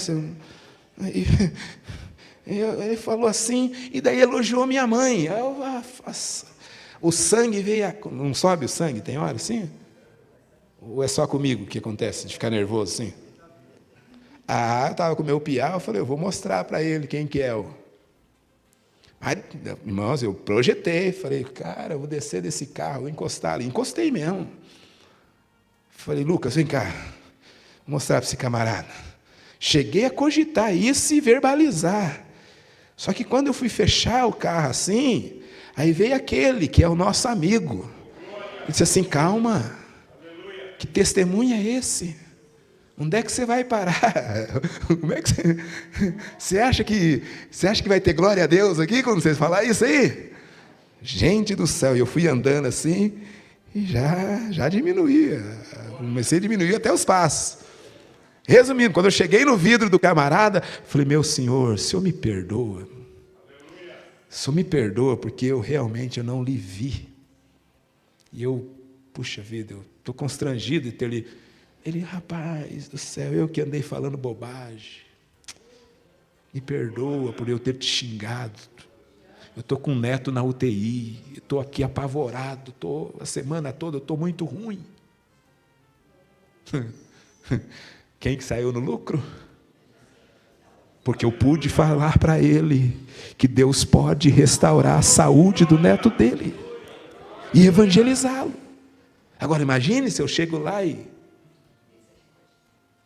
Ele falou assim, e daí elogiou minha mãe. O sangue veio... Não sobe o sangue, tem hora assim? Ou é só comigo que acontece, de ficar nervoso assim? Eu estava com o meu piá, eu falei: eu vou mostrar para ele quem que é o... Aí, irmãos, eu projetei, falei: cara, eu vou descer desse carro, vou encostar ali. Encostei mesmo. Falei: Lucas, vem cá, vou mostrar para esse camarada. Cheguei a cogitar isso e verbalizar. Só que quando eu fui fechar o carro assim, aí veio aquele que é o nosso amigo. Ele disse assim: calma, que testemunho é esse? Onde é que você vai parar? Como é que você acha que vai ter glória a Deus aqui quando você falar isso aí? Gente do céu, eu fui andando assim e já diminuía. Comecei a diminuir até os passos. Resumindo, quando eu cheguei no vidro do camarada, falei: meu senhor, o senhor me perdoa. O senhor me perdoa porque eu realmente não lhe vi. E eu, puxa vida, eu estou constrangido de ter lhe... Ele: rapaz do céu, eu que andei falando bobagem. Me perdoa por eu ter te xingado. Eu estou com um neto na UTI, estou aqui apavorado, a semana toda eu estou muito ruim. Quem que saiu no lucro? Porque eu pude falar para ele que Deus pode restaurar a saúde do neto dele e evangelizá-lo. Agora imagine se eu chego lá e...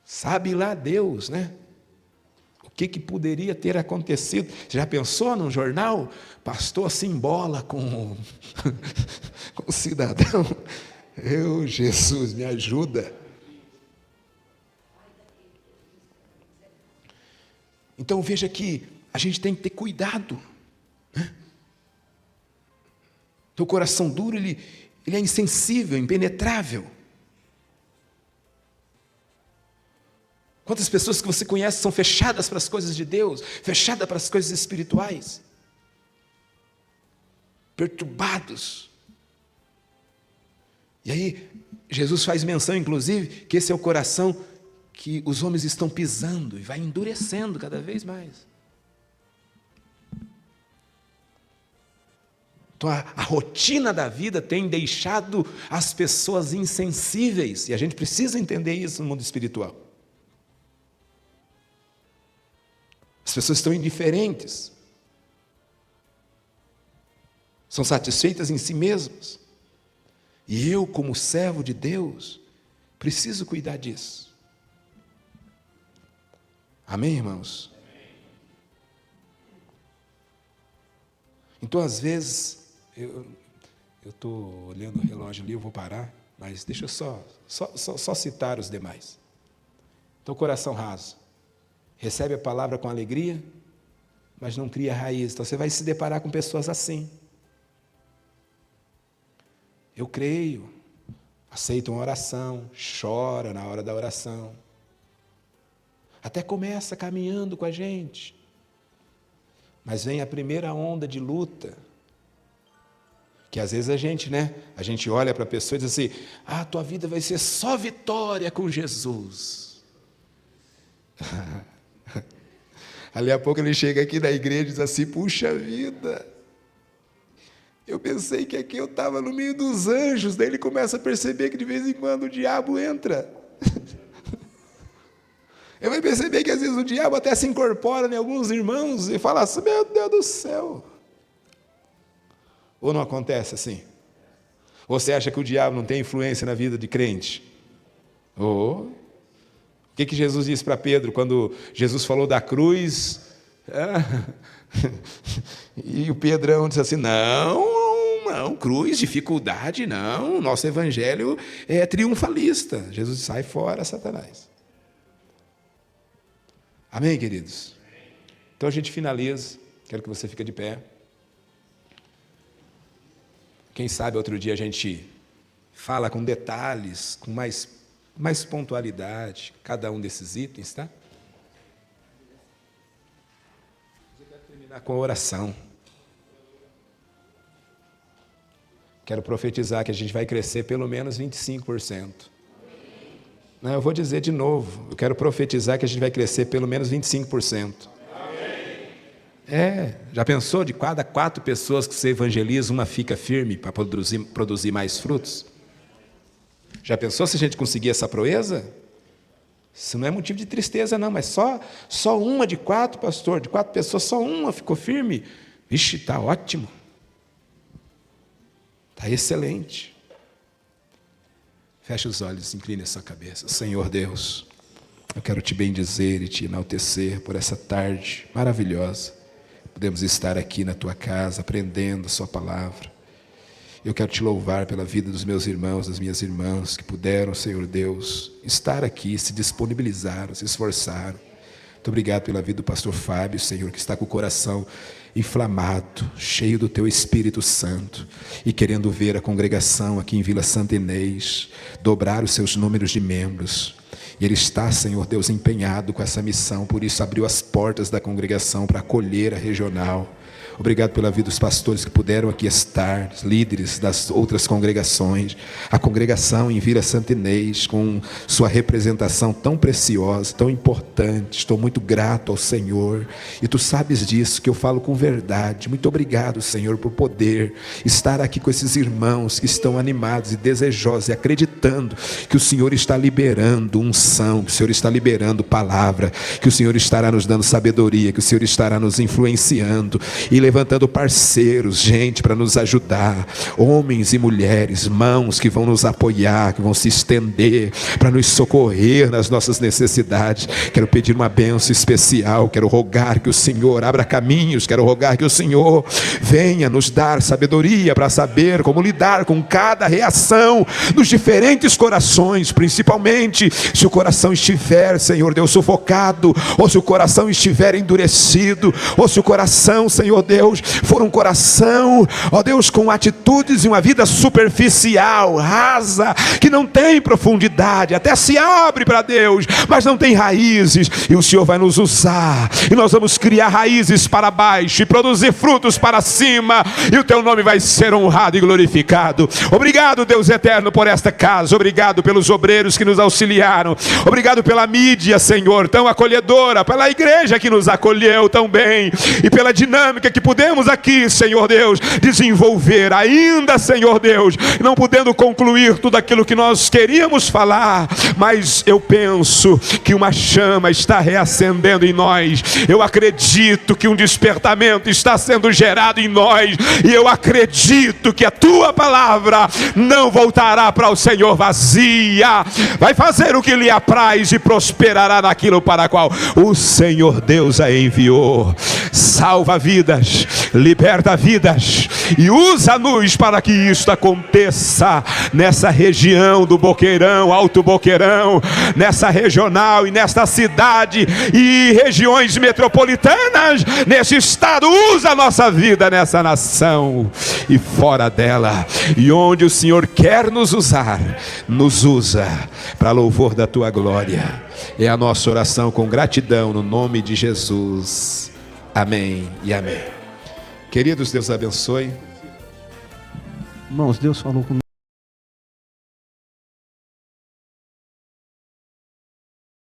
sabe lá Deus, né? O que poderia ter acontecido? Você já pensou num jornal? Pastor se embola com o cidadão. Jesus, me ajuda. Então veja que a gente tem que ter cuidado, né? Então, o coração duro, ele é insensível, impenetrável. Quantas pessoas que você conhece são fechadas para as coisas de Deus, fechadas para as coisas espirituais, perturbados. E aí, Jesus faz menção, inclusive, que esse é o coração que os homens estão pisando e vai endurecendo cada vez mais. Então, a rotina da vida tem deixado as pessoas insensíveis, e a gente precisa entender isso no mundo espiritual. As pessoas estão indiferentes, são satisfeitas em si mesmas. E eu, como servo de Deus, preciso cuidar disso. Amém, irmãos? Então, às vezes, eu estou olhando o relógio ali, eu vou parar, mas deixa eu só citar os demais. Então, coração raso. Recebe a palavra com alegria, mas não cria raiz. Então, você vai se deparar com pessoas assim. Eu creio, aceita uma oração, chora na hora da oração. Até começa caminhando com a gente. Mas vem a primeira onda de luta. Que às vezes a gente olha para a pessoa e diz assim, tua vida vai ser só vitória com Jesus. Ali a pouco ele chega aqui na igreja e diz assim, puxa vida, eu pensei que aqui eu estava no meio dos anjos. Daí ele começa a perceber que de vez em quando o diabo entra. Ele vai perceber que às vezes o diabo até se incorpora em alguns irmãos e fala assim, meu Deus do céu. Ou não acontece assim? Ou você acha que o diabo não tem influência na vida de crente? O que Jesus disse para Pedro quando Jesus falou da cruz? E o Pedrão disse assim, não, cruz, dificuldade, não. Nosso evangelho é triunfalista. Jesus disse, sai fora, Satanás. Amém, queridos? Então a gente finaliza. Quero que você fique de pé. Quem sabe outro dia a gente fala com detalhes, com mais pontualidade, cada um desses itens, tá? Eu quero terminar com a oração. Quero profetizar que a gente vai crescer pelo menos 25%. Não, eu vou dizer de novo. Eu quero profetizar que a gente vai crescer pelo menos 25%. Já pensou de cada 4 pessoas que você evangeliza, uma fica firme para produzir mais frutos? Já pensou se a gente conseguir essa proeza? Isso não é motivo de tristeza não, mas só uma de 4, pastor, de 4 pessoas, só uma ficou firme. Vixe, está ótimo. Está excelente. Feche os olhos, incline a sua cabeça. Senhor Deus, eu quero te bendizer e te enaltecer por essa tarde maravilhosa. Podemos estar aqui na tua casa, aprendendo a sua palavra. Eu quero te louvar pela vida dos meus irmãos, das minhas irmãs, que puderam, Senhor Deus, estar aqui, se disponibilizaram, se esforçaram. Muito obrigado pela vida do pastor Fábio, Senhor, que está com o coração inflamado, cheio do teu Espírito Santo, e querendo ver a congregação aqui em Vila Santa Inês dobrar os seus números de membros. E ele está, Senhor Deus, empenhado com essa missão, por isso abriu as portas da congregação para acolher a regional. Obrigado pela vida dos pastores que puderam aqui estar, líderes das outras congregações, a congregação em Vila Santa Inês, com sua representação tão preciosa, tão importante. Estou muito grato ao Senhor, e tu sabes disso, que eu falo com verdade. Muito obrigado, Senhor, por poder estar aqui com esses irmãos que estão animados e desejosos, e acreditando que o Senhor está liberando unção, que o Senhor está liberando palavra, que o Senhor estará nos dando sabedoria, que o Senhor estará nos influenciando, e levantando parceiros, gente para nos ajudar, homens e mulheres, mãos que vão nos apoiar, que vão se estender para nos socorrer nas nossas necessidades. Quero pedir uma bênção especial, quero rogar que o Senhor abra caminhos, quero rogar que o Senhor venha nos dar sabedoria para saber como lidar com cada reação dos diferentes corações, principalmente se o coração estiver, Senhor Deus, sufocado, ou se o coração estiver endurecido, ou se o coração, Senhor Deus, for um coração, ó Deus, com atitudes e uma vida superficial, rasa, que não tem profundidade, até se abre para Deus, mas não tem raízes, e o Senhor vai nos usar, e nós vamos criar raízes para baixo, e produzir frutos para cima, e o teu nome vai ser honrado e glorificado. Obrigado, Deus eterno, por esta casa, obrigado pelos obreiros que nos auxiliaram, obrigado pela mídia, Senhor, tão acolhedora, pela igreja que nos acolheu tão bem, e pela dinâmica que pudemos aqui, Senhor Deus, desenvolver ainda, Senhor Deus, não podendo concluir tudo aquilo que nós queríamos falar, mas eu penso que uma chama está reacendendo em nós, eu acredito que um despertamento está sendo gerado em nós, e eu acredito que a tua palavra não voltará para o Senhor vazia, vai fazer o que lhe apraz e prosperará naquilo para a qual o Senhor Deus a enviou. Salva vidas, liberta vidas, e usa-nos para que isto aconteça nessa região do Boqueirão, Alto Boqueirão, nessa regional e nesta cidade e regiões metropolitanas, nesse estado. Usa a nossa vida nessa nação e fora dela, e onde o Senhor quer nos usar, nos usa para louvor da tua glória. É a nossa oração com gratidão no nome de Jesus. Amém e amém. Queridos, Deus abençoe. Irmãos, Deus falou comigo.